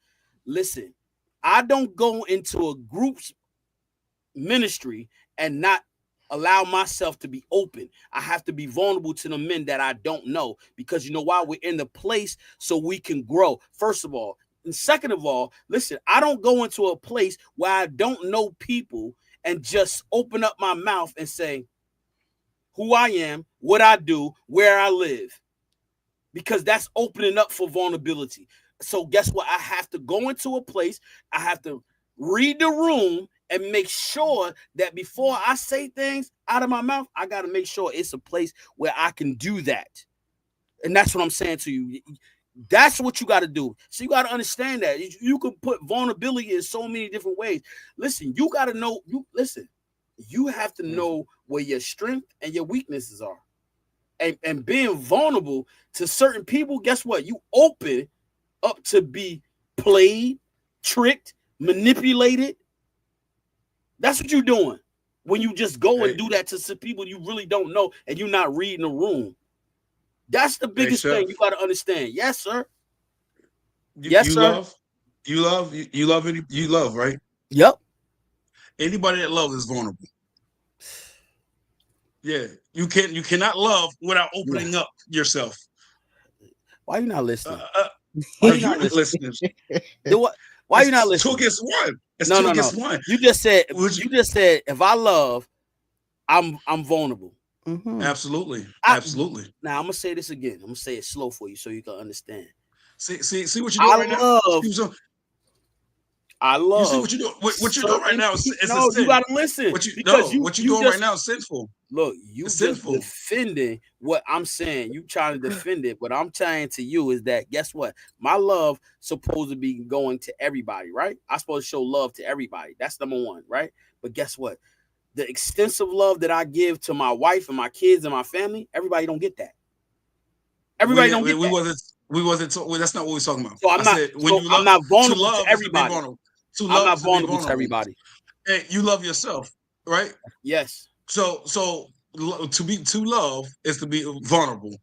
Listen, I don't go into a group's ministry and not allow myself to be open. I have to be vulnerable to the men that I don't know, because you know why? We're in the place so we can grow. First of all, and second of all, listen, I don't go into a place where I don't know people and just open up my mouth and say who I am, what I do, where I live, because that's opening up for vulnerability. So guess what? I have to go into a place, I have to read the room and make sure that before I say things out of my mouth, I got to make sure it's a place where I can do that. And that's what I'm saying to you. That's what you got to do. So you got to understand that you can put vulnerability in so many different ways. Listen, you got to know, you have to know where your strength and your weaknesses are. And being vulnerable to certain people, guess what? You open up to be played, tricked, manipulated. That's what you're doing when you just go and Hey, do that to some people you really don't know and you're not reading the room. That's the hey, biggest thing chef. you got to understand. Yes, sir. You, Yes, you sir. love, you love any, you love, right? Yep. Anybody that loves is vulnerable. Yeah, you cannot love without Yeah. opening up yourself. Why you not Uh, listening? uh, Why you you're not not listening? listening. Do what? Why you not It's two listening? against one. It's No, two no, no. against one. You just said Would you? if I love, I'm vulnerable. Mhm. Absolutely, I absolutely. Now I'm gonna say this again. I'm gonna say it slow for you so you can understand. See what you're I doing right now. love You I see love what you're doing. What you're doing right certain now people. is a No, you sin. gotta listen What you because no, you what you're you doing right just now is sinful. look. It's You just sinful. defending what I'm saying. You trying to defend it. What I'm saying to you is that guess what? My love supposed to be going to everybody, right? I'm supposed to show love to everybody. That's number one, right? But guess what? The extensive love that I give to my wife and my kids and my family, everybody don't get that. Everybody don't get We that. wasn't that's not what we was talking about. So I said when you I'm love not to vulnerable to love is to be everybody. vulnerable. To I'm love not is to be vulnerable to vulnerable. everybody. And you love yourself, right? Yes. To love is to be vulnerable.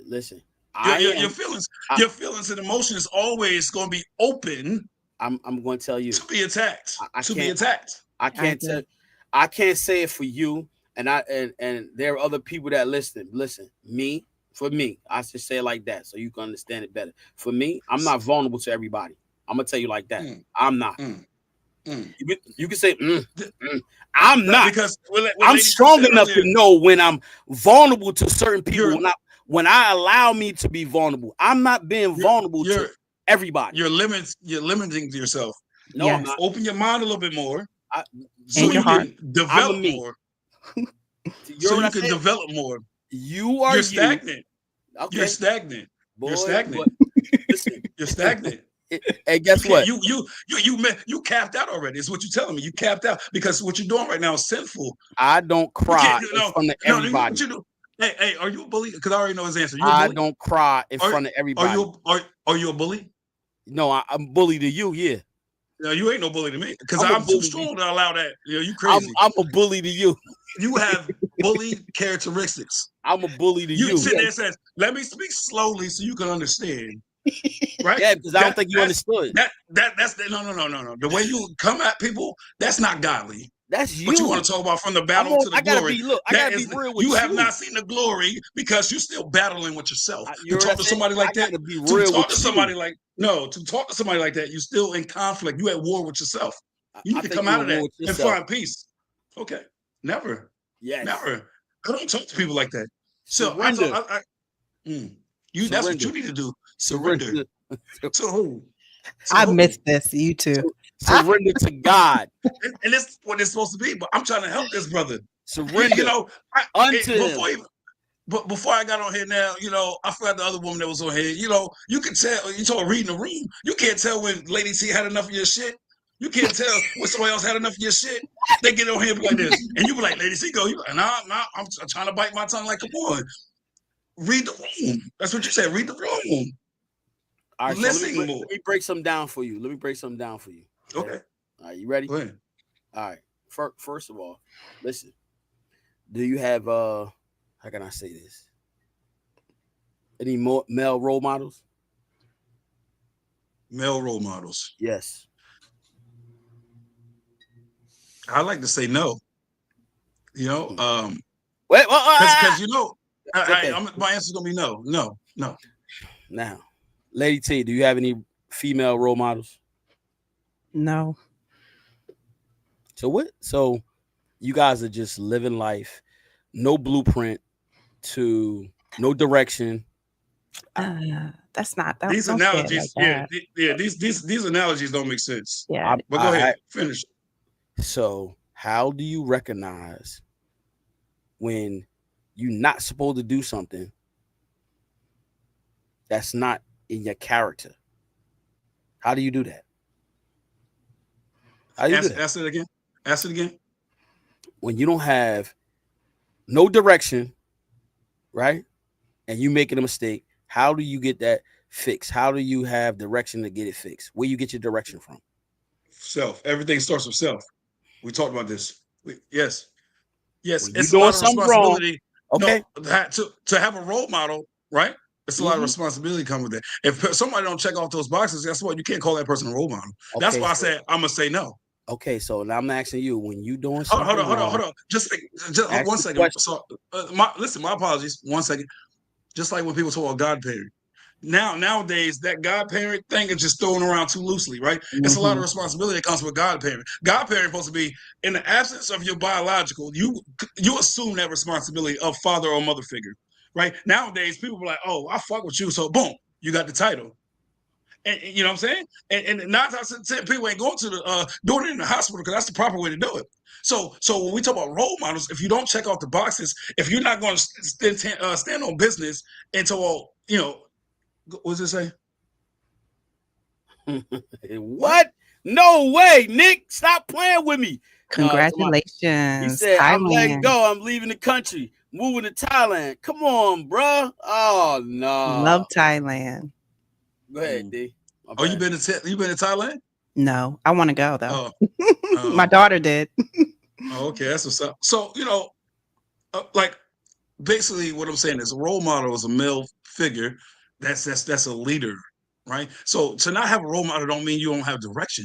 Listen, Your I your, am. your feelings I, your feelings and emotions is always going to be open I'm going to tell you. to be attacked. I To be can't. attacked. I I can't tell. agree. I can't say it for you, and there are other people that listen. Listen, me for me, I should say it like that so you can understand it better. For me, I'm not vulnerable to everybody. I'm gonna tell you like that. Mm, I'm not. mm. You can say, I'm not. Because I'm strong enough to know when I'm vulnerable to certain people. When I allow me to be vulnerable, I'm not being vulnerable to everybody. You're limiting yourself. No, I'm not. Open your mind a little bit more, so you can develop more. So you can develop more. You're stagnant. Okay. You're stagnant. Boy, you're stagnant. Listen, you're stagnant. And guess what? You capped out already. It's what you're telling me. You capped out because what you're doing right now is sinful. I don't cry in front of everybody. Hey, are you a bully? Because I already know his answer. I don't cry in front of everybody. Are you a bully? No, I'm bully to you. Yeah. No, you ain't no bully to me because I'm too strong to allow that. You crazy. I'm a bully to you. You have bully characteristics. I'm a bully to you. You sit there and says, "Let me speak slowly so you can understand." Right? Yeah, because I don't think you understood. That's no. The way you come at people, that's not godly. That's you. What you want to talk about from the battle to the glory? I gotta be real with you. You have not seen the glory because you're still battling with yourself. To talk to somebody like that, to talk to somebody like that, you're still in conflict. You at war with yourself. You need to come out of that and find peace. Okay, never. Yes, never. I don't talk to people like that. So that's what you need to do. Surrender. To who? I missed this. You too. Surrender to God. And that's what it's supposed to be. But I'm trying to help this brother. Surrender. Before I got on here now, I forgot the other woman that was on here. You can tell, you talk reading the room. You can't tell when Lady T had enough of your shit. You can't tell when somebody else had enough of your shit. They get on here like this. And you be like, Lady T, go. You like, nah, I'm trying to bite my tongue like, come on. Read the room. That's what you said. Read the room. All right, so let me break something down for you. Okay. All right, you ready? Go ahead. All right. First of all, listen. Do you have how can I say this? Any more male role models? Male role models. Yes. I like to say no. Wait, because my answer's gonna be no. Now, Lady T, do you have any female role models? No. So what? So you guys are just living life, no blueprint, to no direction. That's not that. These analogies, these analogies don't make sense. Yeah, but go ahead, finish. So how do you recognize when you're not supposed to do something that's not in your character? How do you do that? Ask it again. When you don't have no direction, right? And you making a mistake, how do you get that fixed? How do you have direction to get it fixed? Where you get your direction from? Self. Everything starts with self. We talked about this. Yes. It's a lot of responsibility. Wrong. Okay. No, to have a role model, right? It's a lot of responsibility come with it. If somebody don't check off those boxes, guess what? You can't call that person a role model. Okay, that's why I said I'm gonna say no. Okay, so now I'm asking you, when you doing something. Hold on. Just 1 second. So, my apologies. 1 second. Just like when people talk about godparent. Nowadays, that godparent thing is just thrown around too loosely, right? Mm-hmm. It's a lot of responsibility that comes with godparent. Godparent is supposed to be, in the absence of your biological, you assume that responsibility of father or mother figure, right? Nowadays, people are like, oh, I fuck with you, so boom, you got the title. And you know what I'm saying? And 9 times out of 10, people ain't going to doing it in the hospital because that's the proper way to do it. So when we talk about role models, if you don't check off the boxes, if you're not going to stand on business until, what does it say? What? No way, Nick. Stop playing with me. Congratulations. He said, Thailand. I'm letting go. I'm leaving the country. Moving to Thailand. Come on, bro. Oh, no. Love Thailand. Go ahead, D. Oh, you been to Thailand? No, I want to go though. My daughter did. Okay, that's what's up. So like basically, what I'm saying is, a role model is a male figure. That's a leader, right? So to not have a role model don't mean you don't have direction.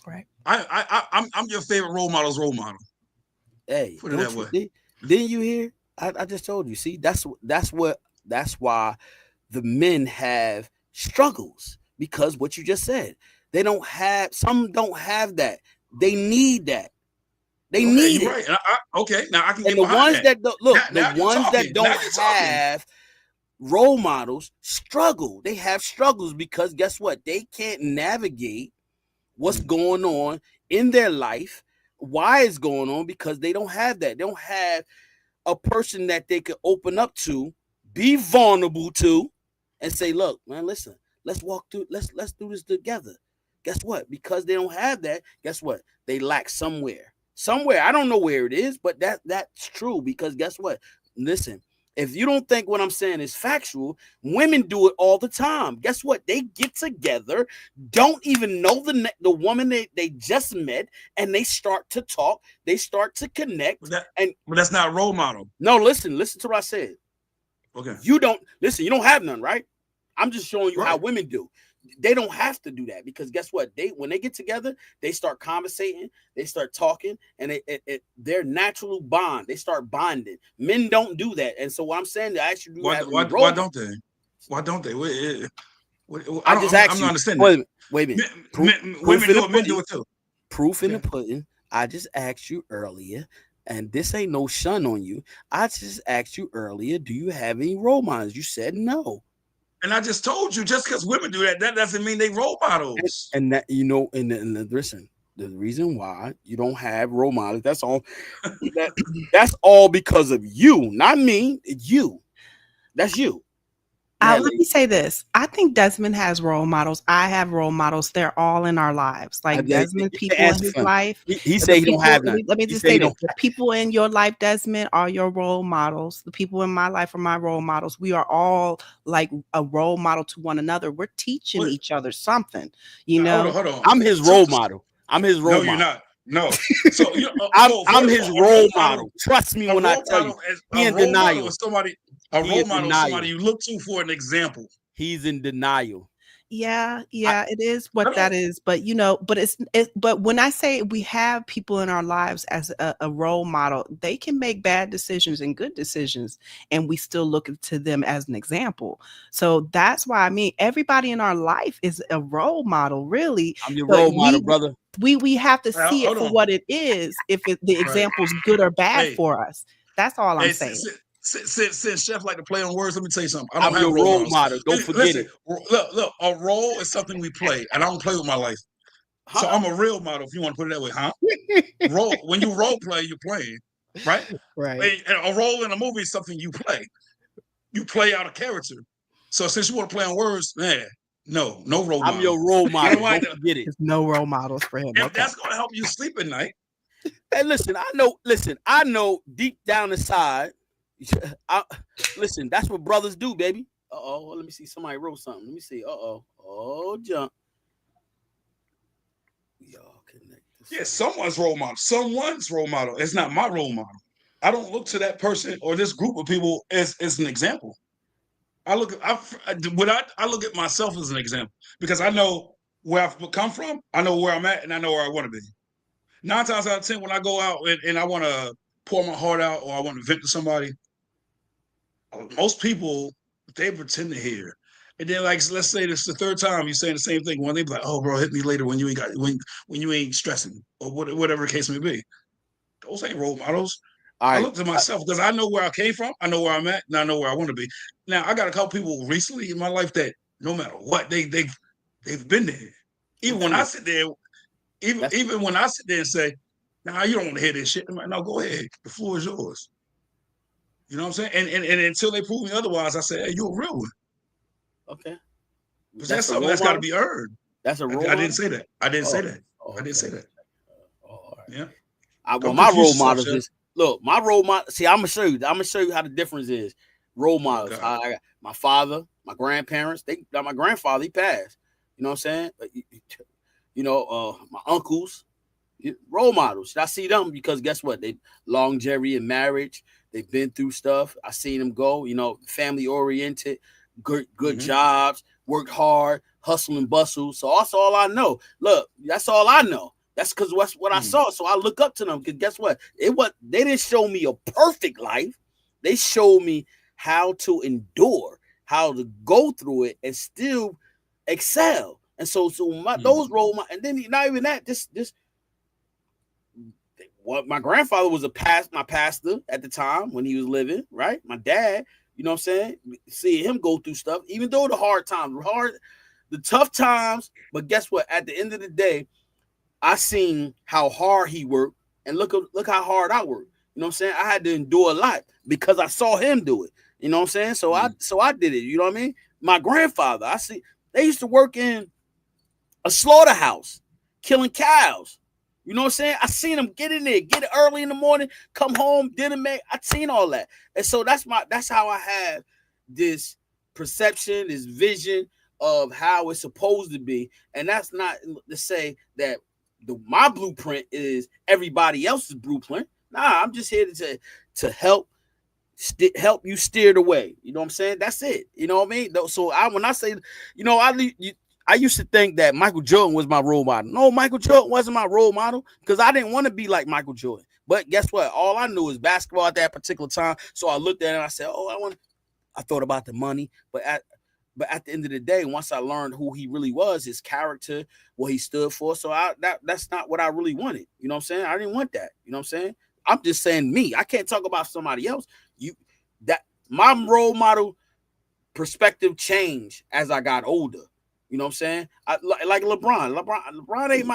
Right. I'm your favorite role model's role model. Hey, put it that way. Didn't you hear? I just told you. See, that's why the men have struggles, because what you just said, Some don't have that. They need that. They Okay, need you're it. right. Okay, now I can And get the behind ones that. that don't look, the Now you're ones that talking. Now don't you're talking. have role models struggle. They have struggles because guess what? They can't navigate what's going on in their life. Why it's going on? Because they don't have that. They don't have a person that they could open up to, be vulnerable to, and say, "Look, man, listen, let's walk through. Let's do this together." Guess what? Because they don't have that. Guess what? They lack somewhere. Somewhere. I don't know where it is, but that's true. Because guess what? Listen. If you don't think what I'm saying is factual, women do it all the time. Guess what? They get together, don't even know the woman they just met, and they start to talk. They start to connect. But And that's not a role model. no, listen to what I said. Okay. You don't listen. You don't have none, right? I'm just showing you how Right. women do. They don't have to do that because guess what? When they get together, they start conversating, they start talking, and their natural bond. They start bonding. Men don't do that, and so what I'm saying, I actually do have Why don't they? Why don't they? I just asked I'm you. not understanding. Wait a minute. Women do it. Men do it too. Proof in the pudding. I just asked you earlier, and this ain't no shun on you. I just asked you earlier, do you have any role models? You said no. And I just told you, just because women do that doesn't mean they role models. And that listen, the reason why you don't have role models, that's all. That's all because of you, not me. You. That's you. Let me say this. I think Desmond has role models. I have role models. They're all in our lives. Like Desmond, people in his life. He said he don't have none. Let me just say this. The people in your life, Desmond, are your role models. The people in my life are my role models. We are all like a role model to one another. We're teaching each other something. You know, hold on. I'm his role model. I'm his role model. No, you're not. No. So I'm his role model. Trust me when I tell you. He in denial. A role model is somebody you look to for an example. He's in denial. Yeah, it is what that is. But but when I say we have people in our lives as a role model, they can make bad decisions and good decisions, and we still look to them as an example. So that's why everybody in our life is a role model, really. I'm your role model, brother. We have to see it for what it is, if the example's good or bad for us. That's all I'm saying. Since Chef like to play on words, let me tell you something. I don't have your role model. Don't forget it. Look, a role is something we play, and I don't play with my life. Huh? So I'm a real model, if you want to put it that way, huh? When you role play, you're playing, right? Right. And a role in a movie is something you play. You play out a character. So since you want to play on words, no role model. I'm your role model. Don't forget it. There's no role models for him. If that's going to help you sleep at night. Hey, listen, I know deep down inside. Listen, that's what brothers do, baby. Let me see. Somebody wrote something. Let me see. Jump. Y'all connect. Yeah, someone's role model. Someone's role model. It's not my role model. I don't look to that person or this group of people as an example. I look at myself as an example because I know where I've come from. I know where I'm at, and I know where I want to be. 9 times out of 10, when I go out and I want to pour my heart out or I want to vent to somebody, most people, they pretend to hear. And then, like, let's say this is the third time you're saying the same thing. When they be like, "Oh, bro, hit me later when you ain't when you ain't stressing," or whatever the case may be. Those ain't role models. I look to myself because I know where I came from, I know where I'm at, and I know where I want to be. Now, I got a couple people recently in my life that no matter what, they've been there. Even when I sit there, even when I sit there and say, "Nah, you don't want to hear this shit," I'm like, "No, go ahead. The floor is yours." You know what I'm saying? And until they prove me otherwise, I say, "Hey, you're a real one." Okay. Because that's something that's got to be earned. That's a role. I didn't say that. I didn't say that. I didn't say that. Yeah. My role models is my role model. See, I'm gonna show you how the difference is. Role models. I got my father, my grandparents. My grandfather, he passed. You know what I'm saying? My uncles, role models. I see them because guess what? They longevity in marriage. They've been through stuff. I seen them go. Family oriented, good jobs, worked hard, hustle and bustle. So that's all I know. Look, that's all I know. That's because what I saw. So I look up to them because guess what? They didn't show me a perfect life. They showed me how to endure, how to go through it and still excel. And so those role models, and then not even that, this what my grandfather was my pastor at the time when he was living, right? My dad, you know what I'm saying? Seeing him go through stuff, even though the tough times, but guess what? At the end of the day, I seen how hard he worked, and look how hard I worked. You know what I'm saying? I had to endure a lot because I saw him do it. You know what I'm saying? So I did it. You know what I mean? My grandfather, they used to work in a slaughterhouse, killing cows. You know what I'm saying? I seen them get in there, get it early in the morning, come home, dinner make. I seen all that. And so that's how I have this perception, this vision of how it's supposed to be. And that's not to say that my blueprint is everybody else's blueprint. Nah, I'm just here to help you steer the way. You know what I'm saying? That's it. You know what I mean? So when I say, I used to think that Michael Jordan was my role model. No, Michael Jordan wasn't my role model because I didn't want to be like Michael Jordan. But guess what? All I knew was basketball at that particular time. So I looked at it and I said, I thought about the money. But at the end of the day, once I learned who he really was, his character, what he stood for. So that's not what I really wanted. You know what I'm saying? I didn't want that. You know what I'm saying? I'm just saying me. I can't talk about somebody else. My role model perspective changed as I got older. You know what I'm saying? Like LeBron. LeBron ain't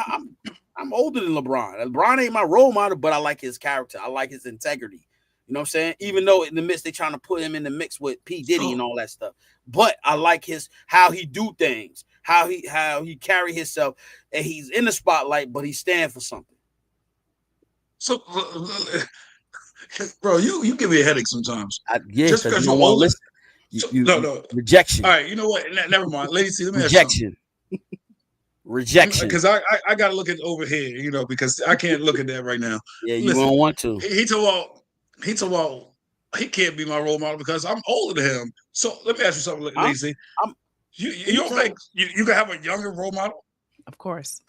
I'm older than LeBron. LeBron ain't my role model, but I like his character. I like his integrity. You know what I'm saying? Even though in the midst they trying to put him in the mix with P. Diddy and all that stuff. But I like how he do things, how he carry himself, and he's in the spotlight, but he stand for something. So bro, you give me a headache sometimes. Just because you don't want to listen. No. Rejection. All right, you know what? Never mind. Lady C, let me rejection. Rejection. Because I got to look at over here, because I can't look at that right now. Yeah, you don't want to. He told about he can't be my role model because I'm older than him. So let me ask you something, Lady C. You don't think you can have a younger role model? Of course.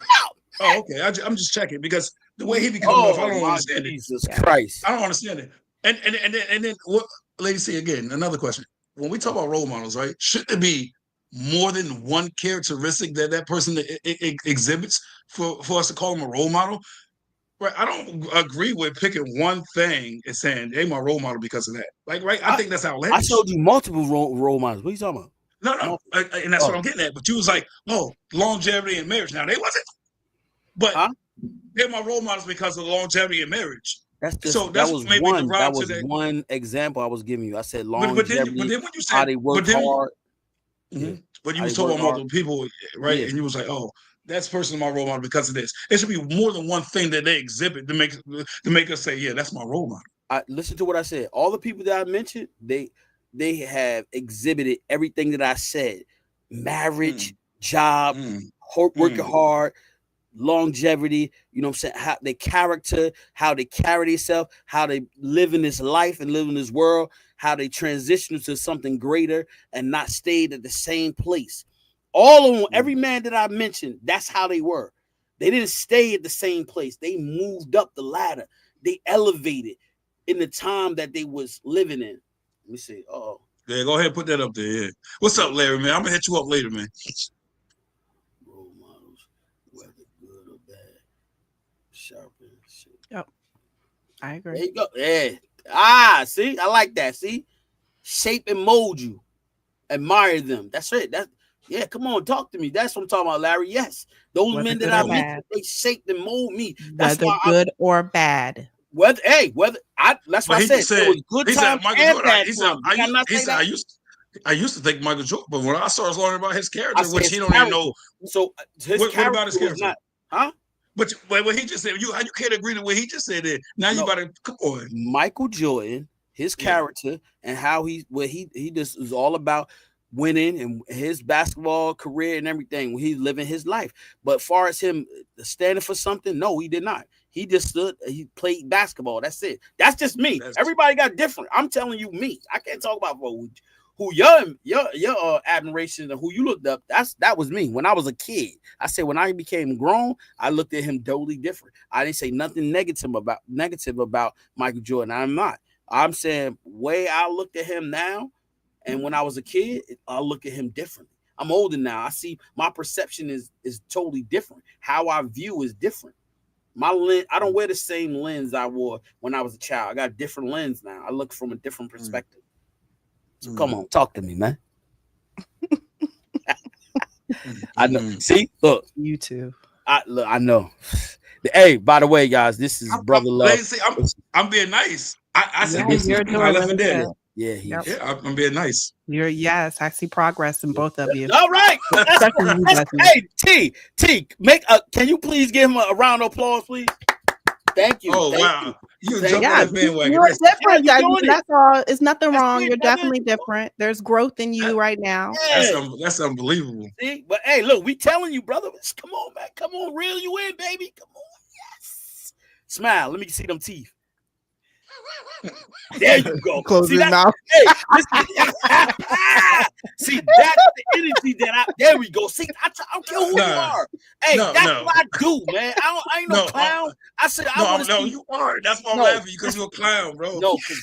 Oh, okay. I'm just checking because the way he be coming off, I don't understand Jesus Christ. I don't understand it. And then what, Lady C, again, another question. When we talk about role models, right? Should there be more than one characteristic that person exhibits for us to call him a role model? Right? I don't agree with picking one thing and saying, "Hey, my role model," because of that. Like, right? I think that's outlandish. I showed you multiple role models. What are you talking about? No, and that's what I'm getting at. But you was like, longevity in marriage. Now they wasn't, but they're my role models because of longevity in marriage. That was one example I was giving you. I said longevity. But then when you said how they work hard. Mm-hmm. But you was talking about multiple people, right? Yeah. And you was like, that's person my role model because of this. It should be more than one thing that they exhibit to make us say, yeah, that's my role model. Listen to what I said. All the people that I mentioned, they have exhibited everything that I said: marriage, job, working hard, longevity. You know what I'm saying? How they character, how they carry themselves, how they live in this life and live in this world, how they transition to something greater and not stayed at the same place. All of them, every man that I mentioned, that's how they were. They didn't stay at the same place. They moved up the ladder. They elevated in the time that they was living in. Let me see. Yeah, go ahead and put that up there. Yeah. What's up, Larry, man? I'm going to hit you up later, man. Role models, whether good or bad, sharp and shit. Yep. I agree. There you go. Yeah. See? I like that. See? Shape and mold you. Admire them. That's it. Yeah, come on, talk to me. That's what I'm talking about, Larry. Yes. Those men that I mentioned, they shaped and mold me. That's whether good or bad. That's what I said. It was good times and bad times. I used to think Michael Jordan, but when I started learning about his character, which he don't even know. So what about his character? But what he just said, you can't agree to what he just said. Now you gotta come on. Michael Jordan, his character and how he just is all about winning and his basketball career and everything when he's living his life. But far as him standing for something, no, he did not. He just stood, he played basketball. That's it. That's just me. Everybody got different. I'm telling you me. I can't talk about who your admiration and who you looked up. That was me when I was a kid. I said when I became grown, I looked at him totally different. I didn't say nothing negative about Michael Jordan. I'm not. I'm saying way I looked at him now. And when I was a kid, I look at him differently. I'm older now. I see my perception is totally different. How I view is different. My lens, I don't wear the same lens I wore when I was a child. I got a different lens now. I look from a different perspective. So come on, talk to me, man. I know. See, look, You too. I know. Hey, by the way, guys, this is Brother Love. I'm being nice. I said Yeah, you're doing left it there. good. Yeah, Yep. I'm being nice. Yes, I see progress in both of you. All right. Especially you, Leslie. Hey, T, can you please give him a round of applause, please? Thank you. Oh, Thank wow. You Thank jumped on Yeah, that bandwagon. you're different. Yeah, you doing That's all. It's nothing That's wrong. it, You're brother. definitely different. There's growth in you right now. Yeah. That's unbelievable. See, but hey, look, we telling you, brother. Come on, man. Come on, reel you in, baby. Come on. Yes. Smile. Let me see them teeth. There you go. Close See his that? mouth. Hey, listen. See, that's the energy that there we go. See, I don't care who you are. Hey, that's what I do, man. I ain't no clown. I said I want to see. You are. That's why I'm laughing, because you're a clown, bro. No, because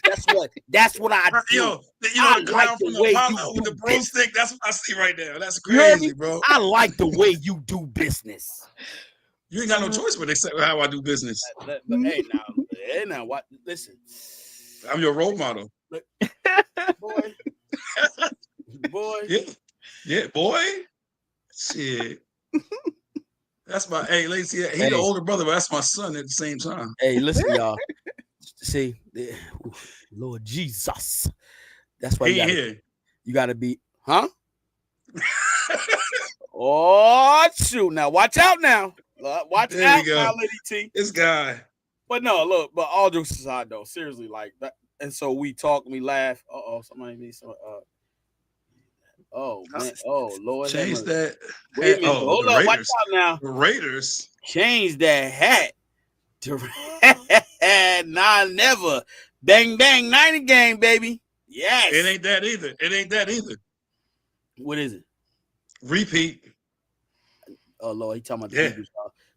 that's what I do. Yo, you know, the clown like from the way Apollo you with the do broomstick. That's what I see right now. That's You heard crazy, me? bro. I like the way you do business. You ain't got no choice but accept how I do business. But hey now, what? Listen, I'm your role model. boy. Yeah, boy. Shit. That's my ladies. He's the older brother, but that's my son at the same time. Hey, listen, y'all. See, Lord Jesus. That's why you gotta be, huh? Oh shoot! Now watch out now. Watch out now, Lady T. This guy. But no, look. But all jokes aside, though, seriously, like that. And so we talk, we laugh. Somebody needs some. Oh man! Oh Lord! Change that. Wait a minute! Hold up! Watch out now! The Raiders. Change that hat to nah, never. Bang bang 90 game, baby. Yes. It ain't that either. What is it? Repeat. Oh Lord, he talking about the Eagles.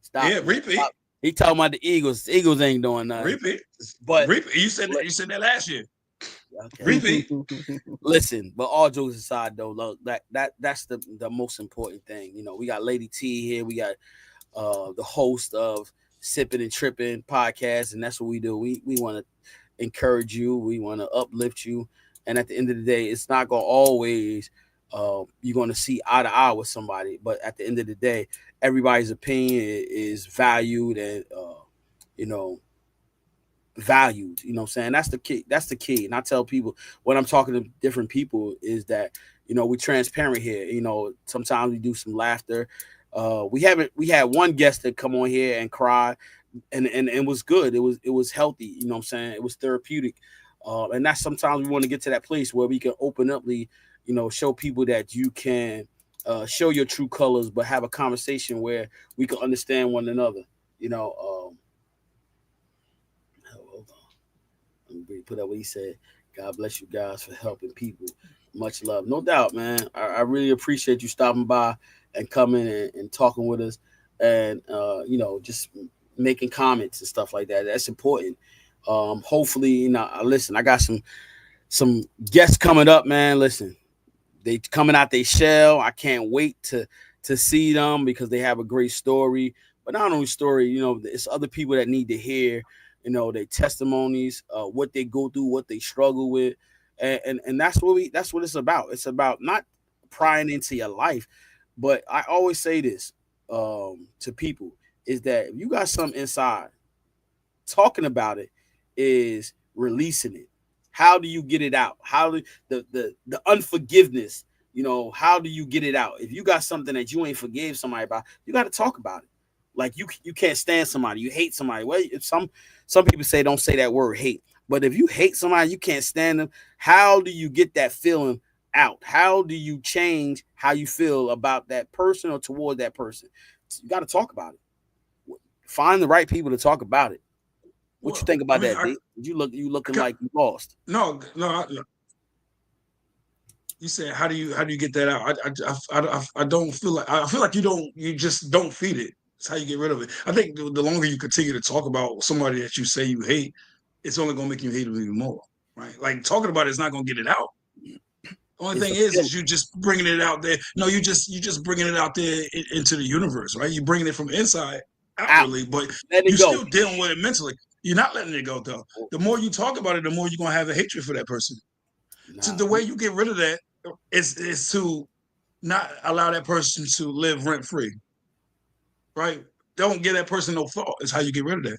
Stop. Yeah, repeat. Stop. He talking about the Eagles. The Eagles ain't doing nothing. Repeat. But repeat. You said that last year. Okay. Repeat. Listen, but all jokes aside, though, look, that's the most important thing. You know, we got Lady T here. We got the host of Sipping and Tripping podcast, and that's what we do. We want to encourage you. We want to uplift you. And at the end of the day, it's not going to always you're going to see eye to eye with somebody. But at the end of the day, everybody's opinion is valued and, valued. You know what I'm saying? That's the key. That's the key. And I tell people when I'm talking to different people is that, we're transparent here. Sometimes we do some laughter. We had one guest that come on here and cry and it was good. It was healthy. You know what I'm saying? It was therapeutic. And that's sometimes we want to get to that place where we can open uply, show people that you can show your true colors, but have a conversation where we can understand one another. Hold on. Let me put up what he said. God bless you guys for helping people. Much love. No doubt, man. I really appreciate you stopping by and coming and talking with us and, just making comments and stuff like that. That's important. Hopefully, listen, I got some guests coming up, man. Listen, they coming out their shell. I can't wait to see them because they have a great story. But not only story, it's other people that need to hear, their testimonies, what they go through, what they struggle with. And that's what it's about. It's about not prying into your life, but I always say this to people is that if you got something inside, talking about it is releasing it. How do you get it out? How do the unforgiveness, how do you get it out? If you got something that you ain't forgave somebody about, you got to talk about it. Like you can't stand somebody, you hate somebody. Well, some people say don't say that word hate. But if you hate somebody, you can't stand them. How do you get that feeling out? How do you change how you feel about that person or toward that person? You got to talk about it. Find the right people to talk about it. What you think about that? You looking like you lost. No. You said how do you get that out? I don't feel like you just don't feed it. It's how you get rid of it. I think the longer you continue to talk about somebody that you say you hate, it's only gonna make you hate them even more, right? Like talking about it is not gonna get it out. Only It's thing a is feeling. you just bringing it out there. No, you just bringing it out there into the universe, right? You bringing it from inside Out. outwardly, but Let you it go. still dealing with it mentally. You're not letting it go though. The more you talk about it, the more you're gonna have a hatred for that person. So Nah. the way you get rid of that is to not allow that person to live rent free, right? Don't give that person no thought. Is how you get rid of that.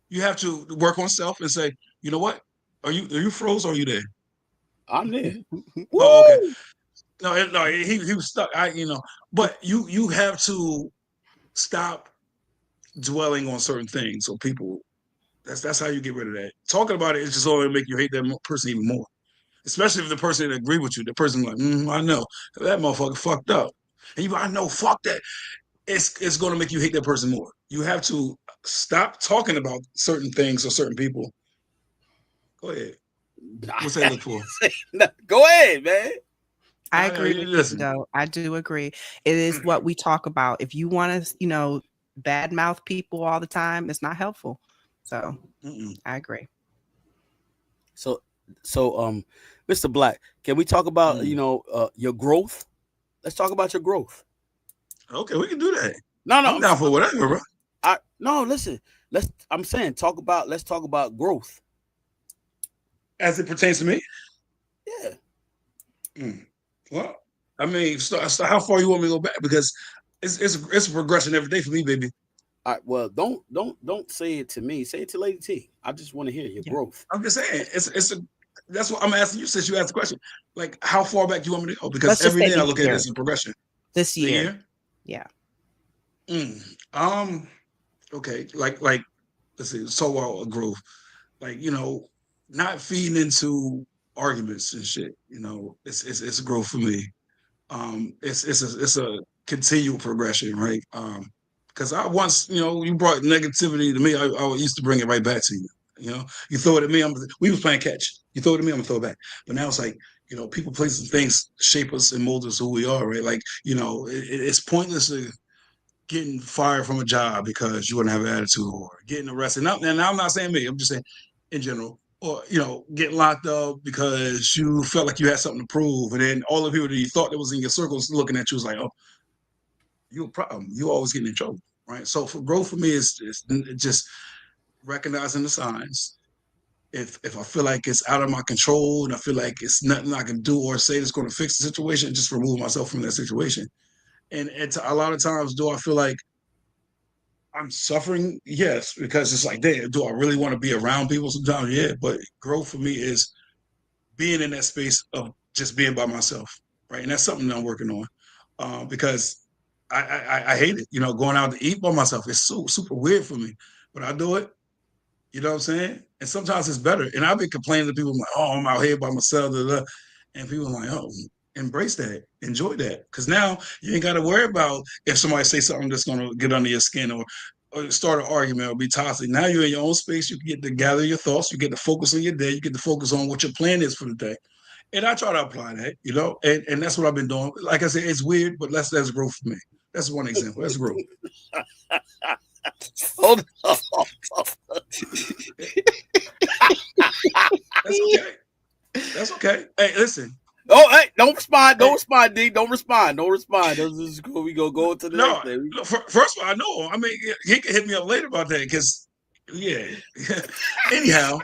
You have to work on self and say, you know what? Are you froze or are you there? I'm there. Oh, okay. Woo! No, no, he was stuck. But you have to stop dwelling on certain things or people. That's how you get rid of that. Talking about it is just only make you hate that person even more. Especially if the person that agree with you, the person like, I know that motherfucker fucked up, and you, I know, fuck that. It's going to make you hate that person more. You have to stop talking about certain things or certain people. Go ahead. What's that look for? Go ahead, man. I agree with you, Listen. though. I do agree. It is what we talk about. If you want to, badmouth people all the time, it's not helpful. So I agree. So, Mr. Black, can we talk about your growth? Let's talk about your growth. Okay, we can do that. No, I'm down for whatever, bro. No, listen. I'm saying let's talk about growth. As it pertains to me? Yeah. Well, I mean, so how far you want me to go back? Because it's a progression every day for me, baby. All right. Well, don't say it to me. Say it to Lady T. I just want to hear your growth. I'm just saying that's what I'm asking you since you asked the question. Like, how far back do you want me to go? Because Let's just every say day I this look at it year. as a progression. This The year. Yeah. Okay. Like let's see, so well growth. Like, not feeding into arguments and shit. It's growth for me. It's a continual progression, right? Because I once, you brought negativity to me, I used to bring it right back to you. You throw it at me, we was playing catch. You throw it at me, I'm gonna throw it back. But now it's like, people, places, and things shape us and mold us who we are, right? Like, it's pointless to getting fired from a job because you wouldn't have an attitude, or getting arrested. And I'm not saying me, I'm just saying in general. Or, getting locked up because you felt like you had something to prove. And then all the people that you thought that was in your circles looking at you was like, oh, you a problem. You always getting in trouble, right? So for growth for me is just recognizing the signs. If I feel like it's out of my control and I feel like it's nothing I can do or say that's going to fix the situation, just remove myself from that situation. And it's a lot of times, do I feel like I'm suffering? Yes, because it's like, damn, do I really want to be around people sometimes? Yeah, but growth for me is being in that space of just being by myself, right? And that's something that I'm working on, because I hate it. Going out to eat by myself. It's so super weird for me, but I do it. You know what I'm saying? And sometimes it's better. And I've been complaining to people like, "Oh, I'm out here by myself," blah, blah. And people are like, "Oh, embrace that, enjoy that," because now you ain't got to worry about if somebody say something that's gonna get under your skin, or start an argument or be toxic. Now you're in your own space. You get to gather your thoughts. You get to focus on your day. You get to focus on what your plan is for the day. And I try to apply that, and that's what I've been doing. Like I said, it's weird, but that's growth for me. That's one example. That's growth. Hold on. That's okay. That's okay. Hey, listen. Oh, hey, don't respond. Don't respond, D. Don't respond. Don't respond. We go to the next thing. First of all, I know. I mean, he can hit me up later about that because, yeah. Anyhow.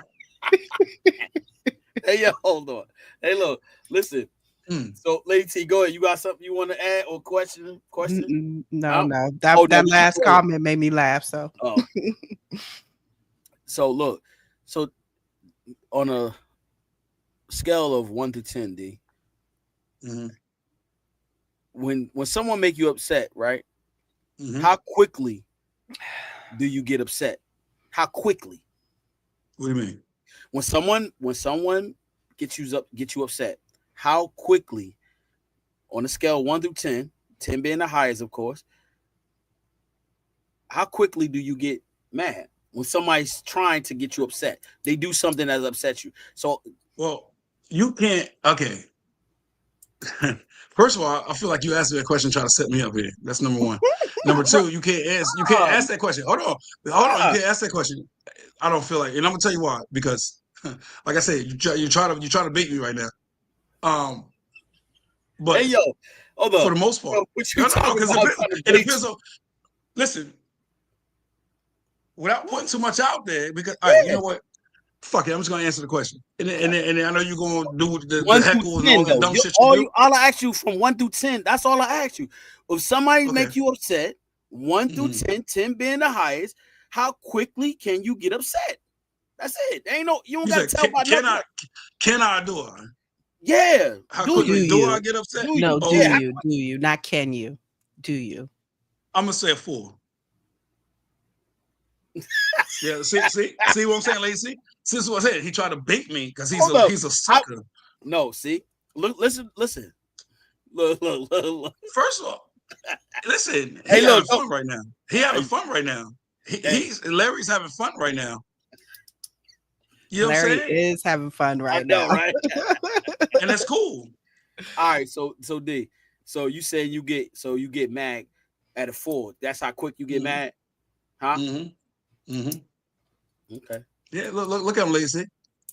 Hey, yo, hold on. Hey, look, listen. So, Lady T, go ahead. You got something you want to add or question? No. That last comment made me laugh. So, so look, so on a scale of 1 to 10, D, when someone make you upset, right? How quickly do you get upset? How quickly? What do you mean? When someone gets you upset, how quickly, on a scale of 1 through 10, 10 being the highest, of course, how quickly do you get mad when somebody's trying to get you upset? They do something that upsets you. So, well, you can't. Okay. First of all, I feel like you asked me a question trying to set me up here. That's number one. Number two, you can't ask that question. Hold on. You can't ask that question. I don't feel like, and I'm gonna tell you why. Because, like I said, you try to bait me right now. But hey, yo, hold for up. the most part, What you no, talking because about? it depends on. Listen, without putting too much out there, because all right, you Yeah. know what? Fuck it, I'm just gonna answer the question, and I know you're gonna do the 1 through heckle and all 10, that though. dumb shit you do. All I ask you from 1 through 10. That's all I ask you. If somebody Okay. make you upset, 1 through Mhm. 10, 10 being the highest, how quickly can you get upset? That's it. Ain't no. You don't You gotta said, tell about nothing. can I do it? Yeah. How Do Do quickly you? do I you? get upset? Do you? No, do Yeah. Okay, you? Do you? Not can you? Do you? I'm gonna say a 4. Yeah, see what I'm saying, lady. See what I said. He tried to bait me because Hold up. he's a I, sucker. no. See. Look. Listen. Listen. Look. First of all, listen, he Hey, having look. fun right now. He having Hey, fun right now. hey, Larry's having fun right now. You know what I'm Larry saying? is having fun I right know, now. right? And that's cool. All right. So D. So you say you get mad at a 4. That's how quick you get Mm-hmm. mad, huh? Mm-hmm. Mm-hmm. Okay. Yeah, look at him, lazy.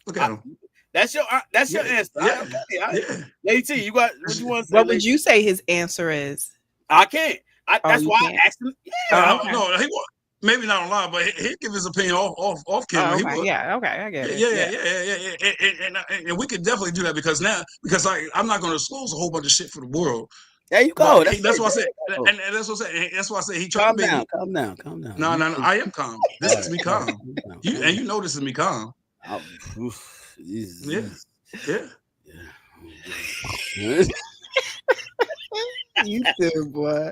Look at I, him. that's your Yeah, answer. yeah, Okay. All right. yeah. Lady T, you got what you want to say, What would Lady you T? say his answer is? I can't. Oh, That's you why can't. I asked him. Yeah. Oh, okay. No, he won't. Maybe not online, but he'll give his opinion off camera. Oh, He okay. would. Yeah. Okay. I get Yeah, it. yeah, yeah, Yeah. yeah, yeah, yeah. And we could definitely do that because I'm not going to disclose a whole bunch of shit for the world. There you But go. That's that's it. why I There said, you go. and that's what I said. That's why I said he tried to Calm bait down. me. Calm down. Calm down. No, I am calm. This All is right. me All right. calm. Calm down. You Calm and down. you know this is me calm. Yeah, Jesus. yeah. Yeah. You too, boy.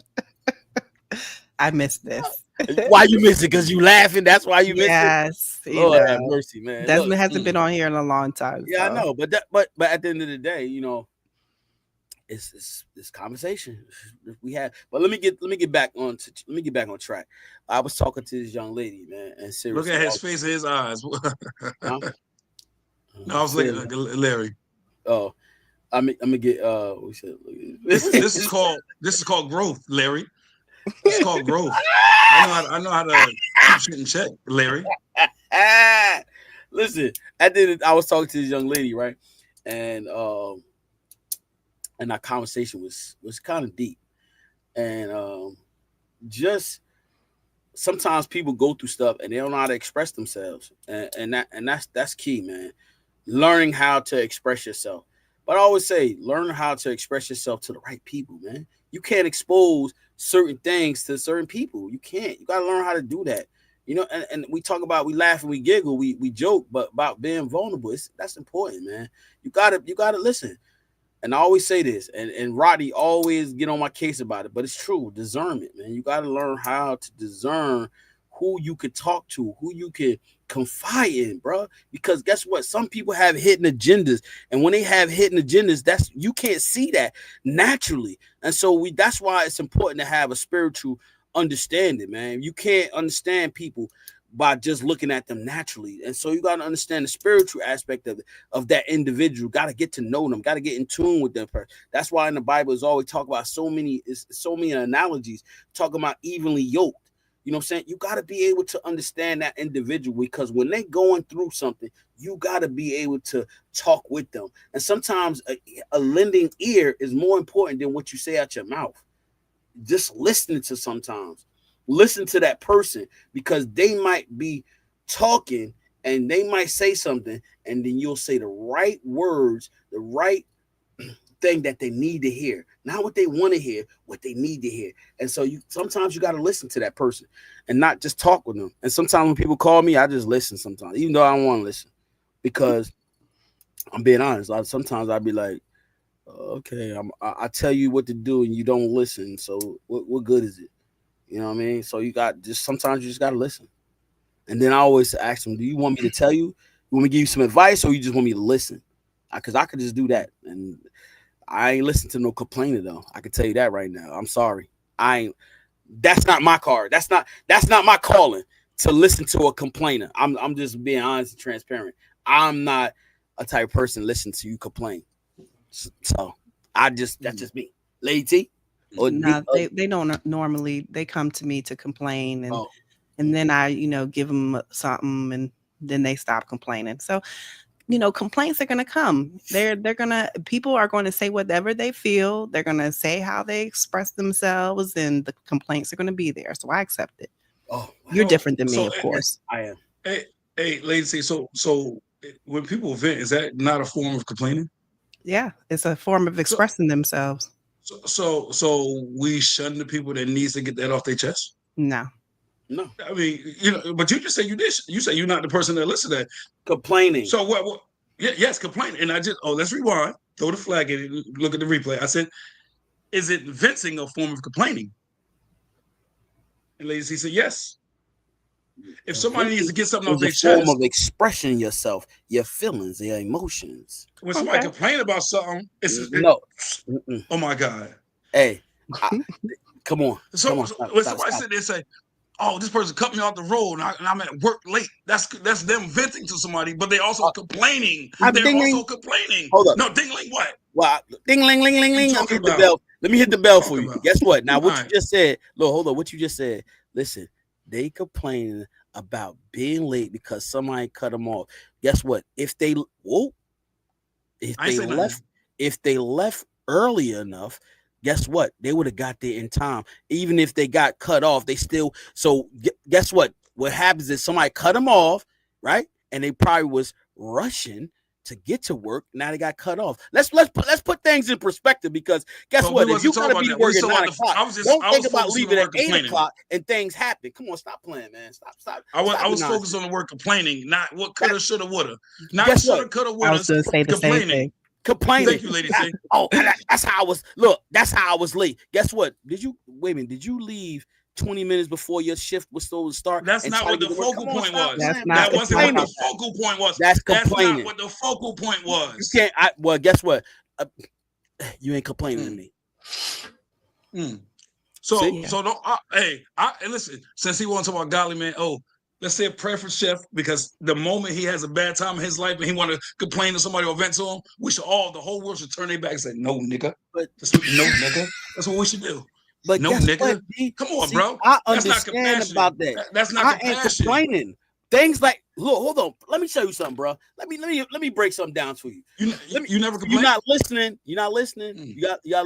I missed this. Why you miss it? Because you laughing. That's why you miss it. Yes, Lord have mercy, man. Look, Desmond hasn't been on here in a long time. yeah, I So know, but at the end of the day, it's conversation we had. But let me get back on track. I was talking to this young lady, man, and Look seriously, at his face and his eyes. huh? No, I was looking at Larry. Oh, I'm gonna get we said This is called growth, Larry. It's called growth. I know how to keep shit in check, Larry. Listen, I was talking to this young lady, right? And our conversation was kind of deep. And just sometimes people go through stuff and they don't know how to express themselves. And that's key, man. Learning how to express yourself. But I always say, learn how to express yourself to the right people, man. You can't expose certain things to certain people. You can't. You got to learn how to do that. And we talk about, we laugh and we giggle, we joke, but about being vulnerable, that's important, man. You gotta listen. And I always say this, and Roddy always get on my case about it, but it's true. Discernment, man. You got to learn how to discern who you could talk to, who you could confide in, bro. Because guess what? Some people have hidden agendas, and when they have hidden agendas, you can't see that naturally. And so that's why it's important to have a spiritual understanding, man. You can't understand people by just looking at them naturally. And so you got to understand the spiritual aspect of that individual. Got to get to know them, got to get in tune with them. That's why in the Bible is always talk about so many analogies talking about evenly yoked. You know what I'm saying? You got to be able to understand that individual, because when they going through something, you got to be able to talk with them. And sometimes a lending ear is more important than what you say out your mouth. Just listening to sometimes. Listen to that person, because they might be talking and they might say something, and then you'll say the right words, the right thing that they need to hear, not what they want to hear, what they need to hear. And so sometimes you got to listen to that person and not just talk with them. And sometimes when people call me, I just listen sometimes, even though I don't want to listen, because I'm being honest. Sometimes I'd be like, okay, I tell you what to do and you don't listen. So what good is it? You know what I mean? So sometimes you just got to listen. And then I always ask them, do you want me to tell you? You want me to give you some advice, or you just want me to listen? Because I could just do that. And I ain't listen to no complainer, though. I can tell you that right now. I'm sorry. That's not my card. That's not my calling to listen to a complainer. I'm just being honest and transparent. I'm not a type of person to listen to you complain. So that's just me. Lady. no, they don't normally. They come to me to complain, and then I give them something, and then they stop complaining. So complaints are going to come. People are going to say whatever they feel. They're going to say how they express themselves, and the complaints are going to be there. So I accept it. Oh, you're different than me, of course. I am. Hey, ladies, so when people vent, is that not a form of complaining? Yeah, it's a form of expressing themselves. So we shun the people that needs to get that off their chest? No. I mean, but you just say you did. You say you're not the person that listened to that. Complaining. So what? Yes, complaining. And let's rewind, throw the flag in it, look at the replay. I said, is it venting a form of complaining? And ladies, he said, yes. If somebody needs to get something off their chest, form of expressing yourself, your feelings, your emotions. When somebody complain about something, oh my God. Hey, come on. So when somebody sit there and say, oh, this person cut me off the road and I'm at work late. That's them venting to somebody, but they also complaining. They're also complaining. Hold up. No, ding-ling what? Well, ding-ling-ling-ling-ling. Let me hit the bell for you. Guess what? Now, what you just said, look, hold on. What you just said, listen, they complaining about being late because somebody cut them off. Guess what? If they left early enough, guess what? They would have got there in time. Even if they got cut off, they still. So guess what? What happens is somebody cut them off, right? And they probably was rushing to get to work. Now they got cut off. Let's put things in perspective, because guess what? If you gotta be working at 9 o'clock, don't think about leaving at 8 o'clock and things happen. Come on, stop playing, man. Stop. I was focused on the word complaining, not what coulda, shoulda, woulda. Not shoulda, coulda, woulda. I was going to say the same thing. Complaining. Thank you, ladies. That's how I was. Look, that's how I was late. Guess what? Did you leave 20 minutes before your shift was supposed to start? That's not what the focal point was. That wasn't what the focal point was. That's complaining. That's not what the focal point was. You can't. Well, guess what? You ain't complaining to me. So don't. Listen. Since he wants to talk about godly man, let's say a prayer for Chef, because the moment he has a bad time in his life and he want to complain to somebody or vent to him, the whole world should turn their back and say, "No, nigga." That's what we should do. But no, nigga. Come on, bro. I understand about that. That's not compassion. I ain't complaining. Things like, look, hold on. Let me show you something, bro. Let me break something down for you. You never complain. You're not listening. You got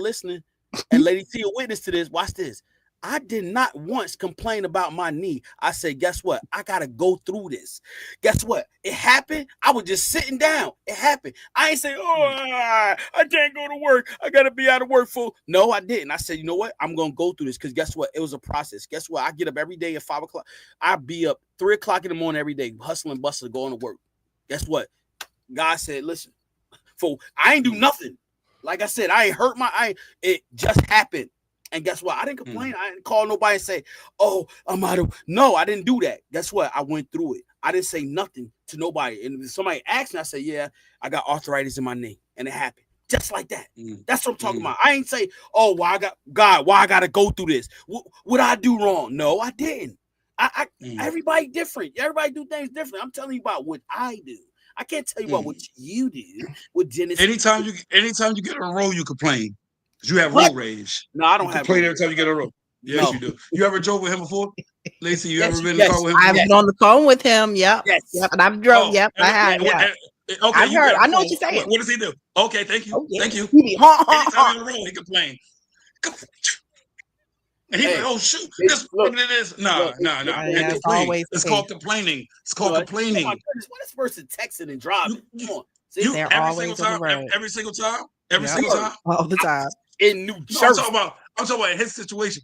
listening. And Lady T, a witness to this. Watch this. I did not once complain about my knee. I said, guess what? I got to go through this. Guess what? It happened. I was just sitting down. It happened. I ain't say, I can't go to work. I got to be out of work full. No, I didn't. I said, you know what? I'm going to go through this, because guess what? It was a process. Guess what? I get up every day at 5 o'clock. I be up 3 o'clock in the morning every day, hustling, bustling, going to work. Guess what? God said, listen, I ain't do nothing. Like I said, I ain't hurt it just happened. And guess what? I didn't complain. I didn't call nobody and say, I'm out of. No, I didn't do that. Guess what? I went through it. I didn't say nothing to nobody. And if somebody asked me, I say, yeah, I got arthritis in my knee. And it happened. Just like that. That's what I'm talking about. I ain't say, why I got to go through this? What I do wrong? No, I didn't. Everybody different. Everybody do things different. I'm telling you about what I do. I can't tell you about what you do. What Genesis. Anytime you get on a roll, you complain. You have road rage. No, I don't have. Complain every time you get on a road. Yes, you do. You ever drove with him before, Lacey? You ever been in the car with him? I've been on the phone with him. Yep. Yes. Yep. And I've drove. I have. Yeah. Okay, I've heard. I know what you're saying. What does he do? Okay, thank you. Thank you. Anytime on the road, he complain. And he's like, "Oh shoot, this what it is." No. It's called complaining. It's called complaining. What is person texting and driving? Come on. Every single time. All the time. In New Jersey. I'm talking about his situation.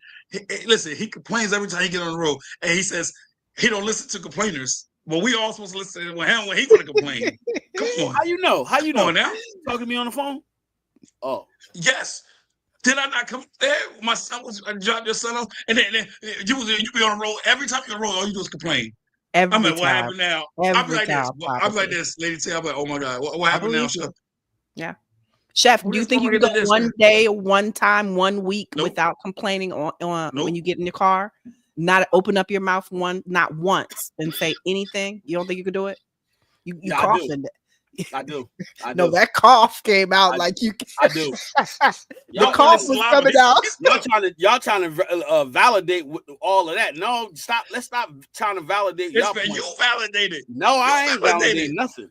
Listen, he complains every time he get on the road, and he says he don't listen to complainers. Well, we all supposed to listen to him when he's going to complain. Come on. How you know? Come on now. Talking to me on the phone? Oh. Yes. Did I not come there? My son dropped your son off, and then you be on the road. Every time you're on the road, all you do is complain. I'm like, what happened now? I'm like this, Lady T. I'm like, oh my God, what happened now, Chef? Yeah. Chef, do you think you can go one day, one time, 1 week without complaining on when you get in your car? Not open up your mouth not once and say anything? You don't think you could do it? You coughing it. I do. No, that cough came out like you. I do. The cough was coming out. Y'all trying to validate all of that. No, stop. Let's stop trying to validate. You validated. No, I ain't validating nothing.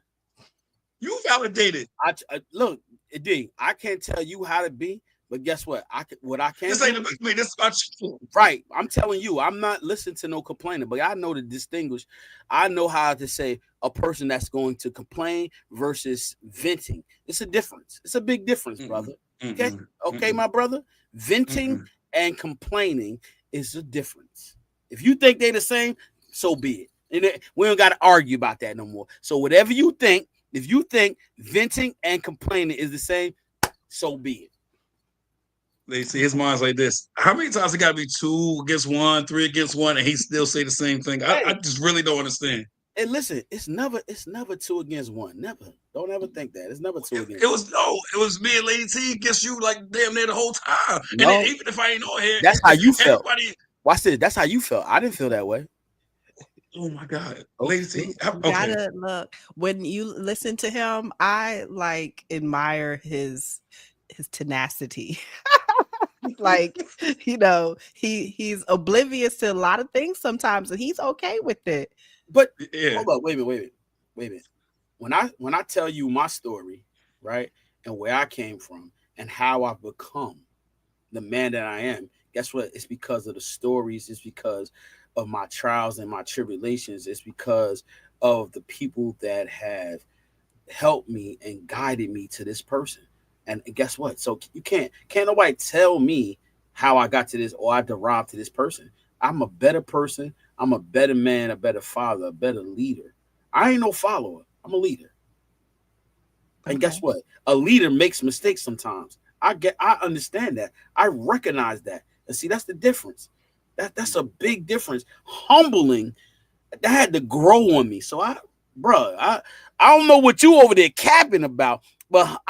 You validated. I look, D. I can't tell you how to be, but guess what? What I can This do. ain't about me. This is about you. Right. I'm telling you, I'm not listening to no complainer, but I know to distinguish. I know how to say a person that's going to complain versus venting. It's a difference. It's a big difference, brother. Okay. Okay, my brother. Venting and complaining is a difference. If you think they're the same, so be it. And we don't got to argue about that no more. So whatever you think, if you think venting and complaining is the same, so be it. They see his mind's like this. How many times it got to be 2 against 1, 3 against 1, and he still say the same thing? I just really don't understand. And listen, it's never 2 against 1. Never. Don't ever think that. It's never 2 against. It was me and Lady T against you like damn near the whole time. No, and then, even if I ain't on here, that's how you felt. Everybody, watch this. That's how you felt. I didn't feel that way. Oh my God, Lady T. You gotta look when you listen to him. I like admire his tenacity. Like, you know, he's oblivious to a lot of things sometimes, and he's okay with it. But hold up, wait a minute. When I tell you my story, right, and where I came from and how I've become the man that I am, guess what? It's because of the stories. It's because of my trials and my tribulations. It's because of the people that have helped me and guided me to this person. And guess what? So you can't nobody tell me how I got to this or I derived to this person. I'm a better person. I'm a better man, a better father, a better leader. I ain't no follower. I'm a leader. And guess what? A leader makes mistakes sometimes. I understand that. I recognize that. And see, that's the difference. That's a big difference. Humbling. That had to grow on me. So I don't know what you over there capping about, but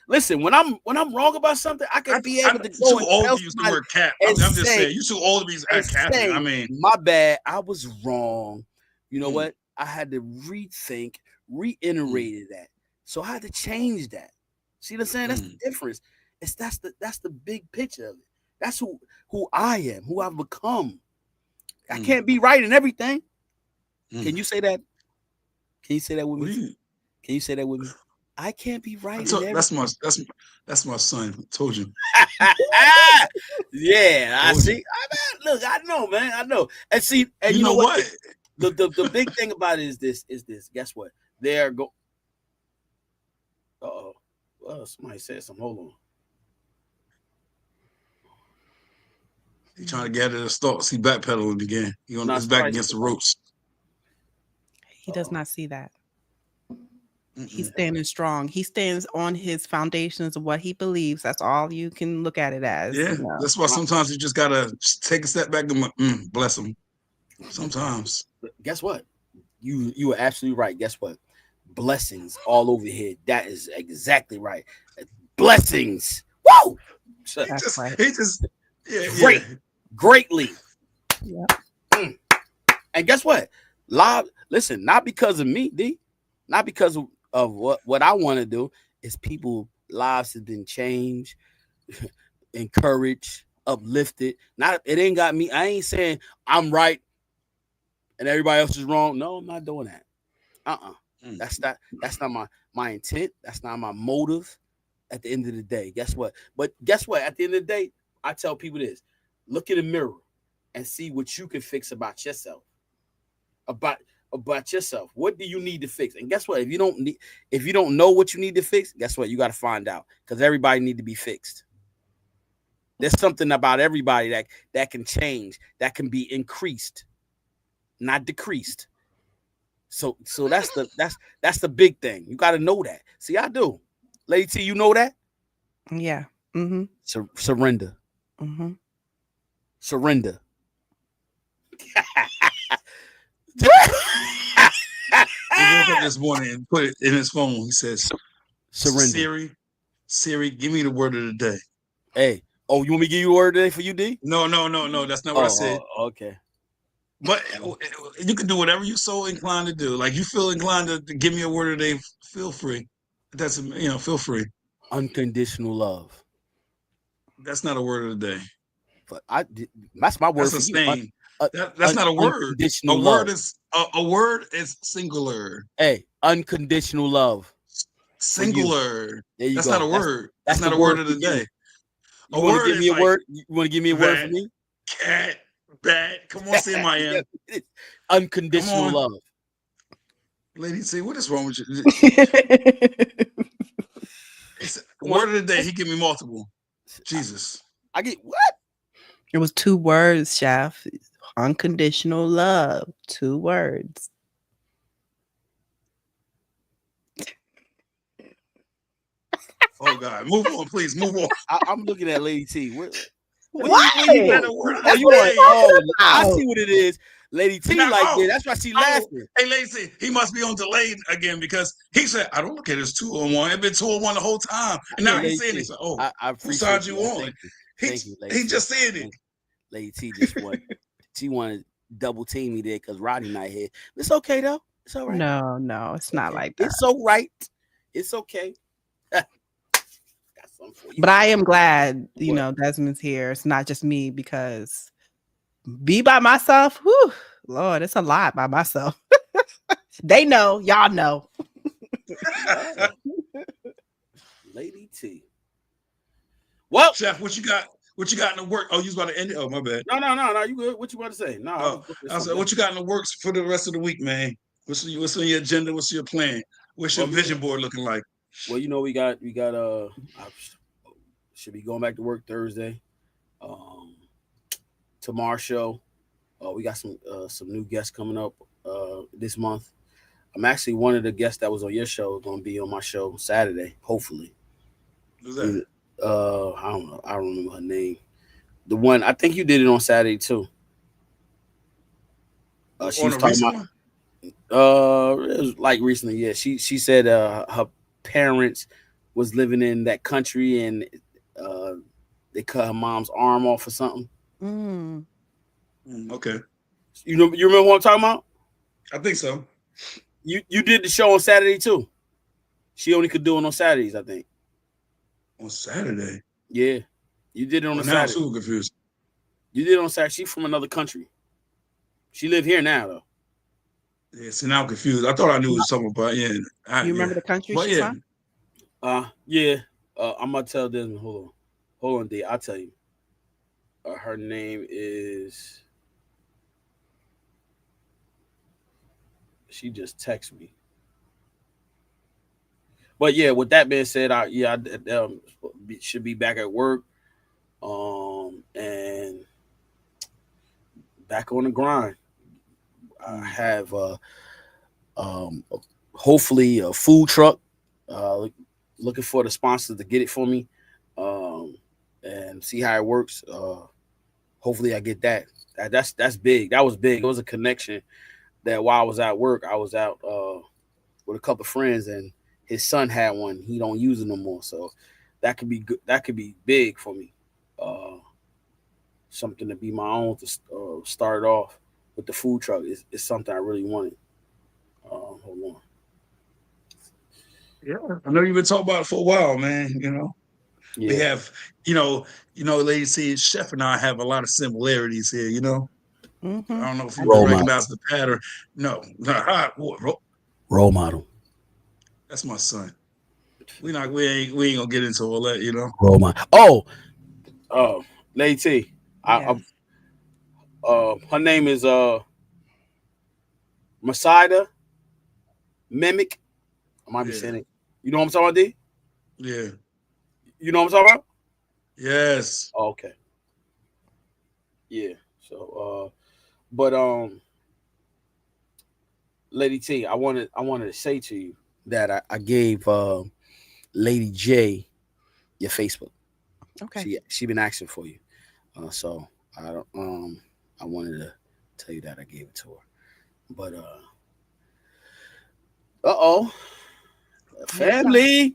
listen, when I'm wrong about something, I can be able to go and tell use the word cap. I'm just saying, you too old to be capping. I mean, my bad. I was wrong. You know what? I had to rethink, reiterated that. So I had to change that. See what I'm saying? That's the difference. That's the big picture of it. That's who I am, who I've become. I can't be right in everything. Can you say that? Can you say that with me? Can you say that with me? I can't be right. That's my son. I told you. Yeah, I see. Look, I know, man. I know. And see, and you know what? The big thing about it is this. Guess what? They're go. Uh-oh. Well, somebody said something. Hold on. He trying to gather his thoughts. He backpedaling again. He on his back against the ropes. He does not see that. He's standing strong. He stands on his foundations of what he believes. That's all you can look at it as. Yeah, you know? That's why sometimes you just gotta take a step back and bless him. Sometimes. Guess what? You are absolutely right. Guess what? Blessings all over here. That is exactly right. Blessings. Woo! He just greatly. Yeah. And guess what? Listen, not because of me, D. Not because of what I want to do. Is people lives have been changed, encouraged, uplifted. It ain't got me. I ain't saying I'm right and everybody else is wrong. No, I'm not doing that. That's not my intent. That's not my motive. At the end of the day, guess what? But guess what? At the end of the day, I tell people this: look in the mirror and see what you can fix about yourself. About yourself. What do you need to fix? And guess what? If you don't know what you need to fix, guess what? You got to find out, because everybody need to be fixed. There's something about everybody that can change, that can be increased, not decreased. So that's the big thing. You got to know that. See, I do. Lady T, you know that? Yeah. Surrender. Surrender. He woke up this morning and put it in his phone. He says, surrender. Siri, give me the word of the day. Hey. Oh, you want me to give you a word of the day for you, D? No. That's not what I said. Okay. But you can do whatever you're so inclined to do. Like, you feel inclined to give me a word of the day, feel free. Feel free. Unconditional love. That's not a word of the day. But that's my word. That's a saying. That's not a word. A word is singular. Hey, unconditional love. Singular. There you That's go. not a word. That's That's not the a word word of for the you. day. You A want to word give me is a like word? You want to give me a word for rat, me? cat, bat. Come on, say my Yeah, am. it is. Come Unconditional on. love. Lady T, what is wrong with you? He said, Come on. word of the day, he give me multiple. Jesus. I get what? It was 2 words, Chef. Unconditional love. 2 words. Oh God. Move on, please. Move on. I'm looking at Lady T. Where Why? you That going? the word of Oh, the That's you what on? day. I'm talking Oh, I about. see what it is. Lady T Now, like that. That's why she laughing. hey, Lady T, he must be on delay again because he said, I don't look at it as 2-on-1. It's been 2-on-1 the whole time. And Yeah, now he's Lady saying, he T. said, oh, I whose side appreciate you you. on? He, Thank you, Lady he T. just said it. Lady T just want she wanted double team me there because Roddy not here. It's okay though. It's all right. No, it's not Okay. like that. It's all right. It's okay. Got something for you. But I am glad, What? Desmond's here. It's not just me because be by myself, whew, Lord, it's a lot by myself. They know, y'all know. Yeah. Lady T. Well, Chef, what you got? What you got in the work? Oh, you was about to end it? Oh, my bad. no. You good? What you want to say? No, I was Oh, looking at I was like, something. what you got in the works for the rest of the week, man? What's on your agenda? What's your plan? What's your Well, vision board looking like? well, we got I should be going back to work Thursday. Um, tomorrow's show. We got some new guests coming up this month. I'm actually one of the guests that was on your show going to be on my show Saturday, hopefully. Who's that? I don't know. I don't remember her name. The one I think you did it on Saturday too. She On was a talking recent about one? it was like recently. Yeah, she said her parents was living in that country and uh, they cut her mom's arm off or something. Mm. Okay. You remember what I'm talking about? I think so. You did the show on Saturday too. She only could do it on Saturdays, I think. On Saturday. Yeah, you did it on Well, a now I'm Saturday. super confused. You did it on Saturday. She's from another country. She live here now though. Yeah, see, now I'm confused. I thought I knew it was something, but yeah. You remember the country she's from? Yeah. I'm gonna tell Desmond. Hold on, D. I'll tell you. Her name is. She just texted me. But yeah, with that being said, I should be back at work, and back on the grind. I have um, hopefully a food truck. Looking for the sponsors to get it for me, and see how it works. Hopefully, I get that. That's big. That was big. It was a connection that while I was at work, I was out with a couple of friends, and his son had one. He don't use it no more, so that could be good. That could be big for me. Something to be my own to start off with the food truck is something I really wanted. Hold on. Yeah, I know you've been talking about it for a while, man. We Yeah. have, Lady C, Chef and I have a lot of similarities here, Mm-hmm. I don't know if you Role can model. recognize the pattern. No. Role model. That's my son. We ain't gonna get into all that, Role model. Oh, Lady T. Yes. Her name is Masida Mimic. I might be saying it. You know what I'm talking about, D? Yeah. You know what I'm talking about? Yes. Oh, okay. Yeah. So but Lady T, I wanted to say to you that I gave Lady J your Facebook. Okay. She been asking for you. So I don't I wanted to tell you that I gave it to her. But family.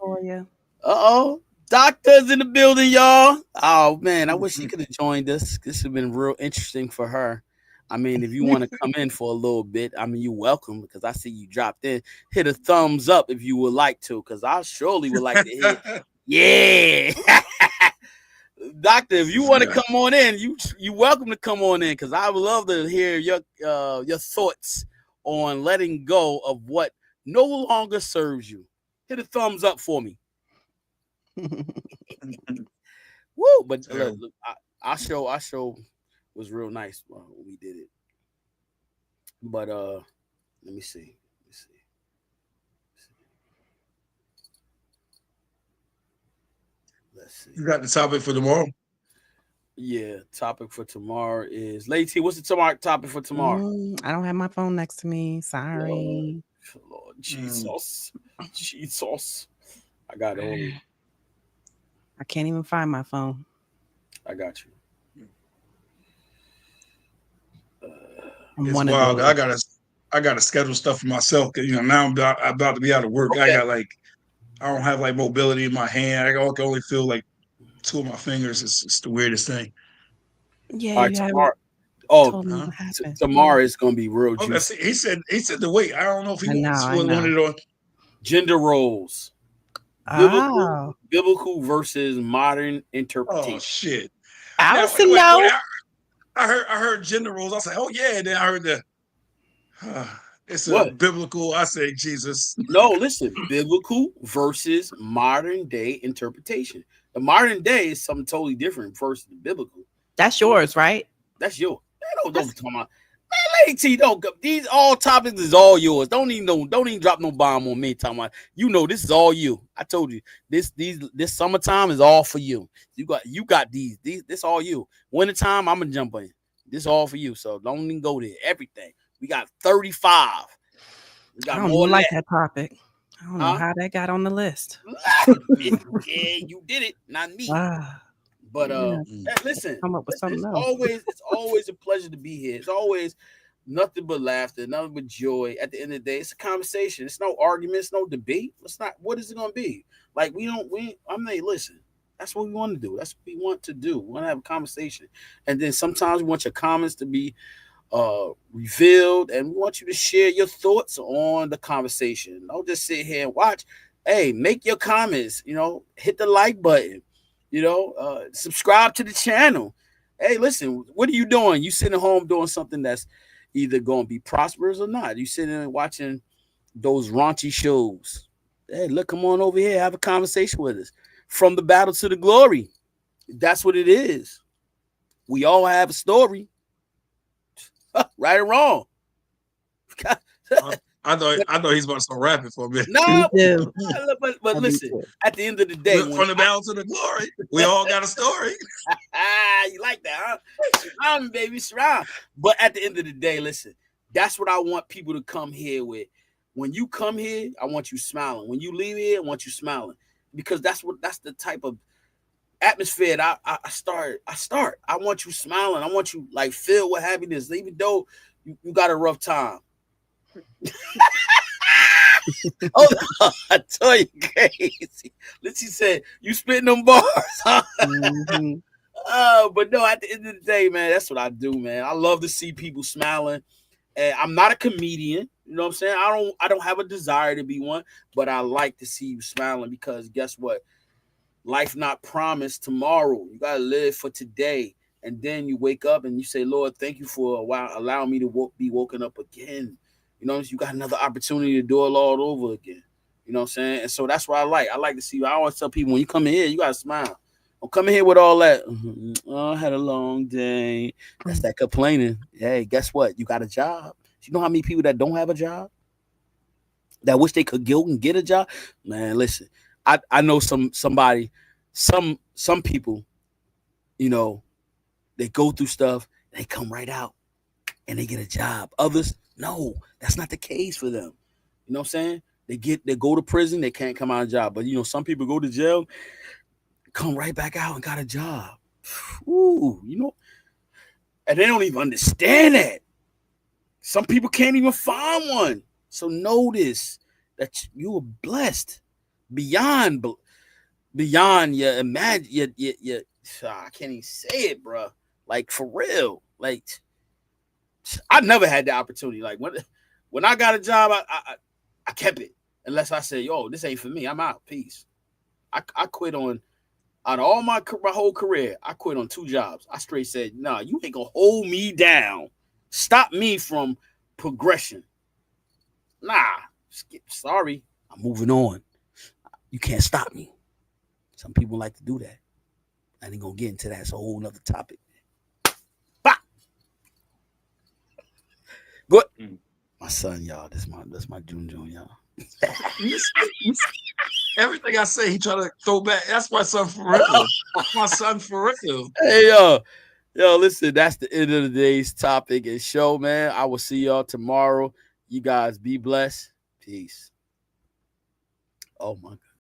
Doctors in the building, y'all. Oh man, I wish she could have joined us. This has been real interesting for her. I mean, if you want to come in for a little bit, I mean, you're welcome because I see you dropped in. Hit a thumbs up if you would like to, because I surely would like to hear. Yeah. Doctor, if you want to come on in, you welcome to come on in because I would love to hear your thoughts on letting go of what no longer serves you. Hit a thumbs up for me. Woo! But look, our show was real nice when we did it. But let me see. Let's see. You got the topic for tomorrow? Yeah, topic for tomorrow is Lady T. What's the tomorrow topic for tomorrow? I don't have my phone next to me. Sorry. Lord Jesus. Jesus. I got it all. I can't even find my phone. I got you. I'm It's one wild. of those. I gotta schedule stuff for myself. Cause now I'm about to be out of work. Okay. I don't have like mobility in my hand. I can only feel like two of my fingers. It's the weirdest thing. Yeah, All right, you tomorrow. haven't told me Huh? what happened. Tomorrow is gonna be real Okay, juicy. he said to wait. I don't know if he I know, I know. wanted it on. Gender roles. Oh, Biblical versus modern interpretation. Oh shit! Allison, Wait, no. I heard gender roles. I said, oh yeah. And then I heard the it's a What? biblical. I say Jesus. No, listen. Biblical versus modern day interpretation. The modern day is something totally different versus the biblical. That's yours, right? That's yours. Don't talk about. Man, Lady T, don't go. These all topics is all yours. Don't even drop no bomb on me. Talking about, this is all you. I told you this summertime is all for you. You got these this all you. Wintertime, I'm gonna jump in. This all for you. So don't even go there. Everything. We got 35. We got I don't more even like left. that topic. I don't know how that got on the list. Yeah, you did it, not me. But listen, come up with something it's else. always a pleasure to be here. It's always nothing but laughter, nothing but joy. At the end of the day, it's a conversation. It's no arguments, no debate. It's not. What is it going to be? Like listen. That's what we want to do. That's what we want to do. We want to have a conversation, and then sometimes we want your comments to be revealed, and we want you to share your thoughts on the conversation. Don't just sit here and watch. Hey, make your comments. Hit the like button. Subscribe to the channel. Hey, listen, what are you doing? You sitting at home doing something that's either going to be prosperous or not. You sitting and watching those raunchy shows. Hey, look, come on over here, have a conversation with us. From the battle to the glory. That's what it is. We all have a story. Right or wrong. I thought he's about to start rapping for a minute. No, but listen, at the end of the day, from the battle to the glory, we all got a story. You like that, huh? Surround, baby, surround. But at the end of the day, listen, that's what I want people to come here with. When you come here, I want you smiling. When you leave here, I want you smiling. Because that's the type of atmosphere that I start. I want you smiling. I want you like filled with happiness, even though you got a rough time. Oh, I tell you, crazy. Lizzie said you spitting them bars. Mm-hmm. But no, at the end of the day, man, that's what I do, man. I love to see people smiling. And I'm not a comedian, you know what I'm saying? I don't have a desire to be one, but I like to see you smiling because guess what? Life not promised tomorrow. You gotta live for today, and then you wake up and you say, "Lord, thank you for allowing me to be woken up again." You got another opportunity to do it all over again. You know what I'm saying? And so that's what I like. I like to see. I always tell people when you come in here, you gotta smile. Don't come in here with all that. Oh, I had a long day. That's that complaining. Hey, guess what? You got a job. You know how many people that don't have a job that wish they could go and get a job? Man, listen. I know some people. They go through stuff. They come right out and they get a job. Others, no, that's not the case for them. You know what I'm saying? They go to prison, they can't come out of a job. But some people go to jail, come right back out and got a job. Ooh, and they don't even understand that. Some people can't even find one. So notice that you are blessed beyond your imagine. I can't even say it, bro. Like for real. Like I never had the opportunity. Like when I got a job, I kept it. Unless I say, yo, this ain't for me. I'm out. Peace. I quit on out of all my whole career. I quit on 2 jobs. I straight said, nah, you ain't gonna hold me down. Stop me from progression. Nah, sorry. I'm moving on. You can't stop me. Some people like to do that. I ain't gonna get into that. It's a whole nother topic. Bah! Good. My son, y'all. That's my June, y'all. Everything I say, he try to throw back. That's my son for real. My son for real. Hey, yo, listen, that's the end of today's topic and show, man. I will see y'all tomorrow. You guys be blessed. Peace. Oh, my God.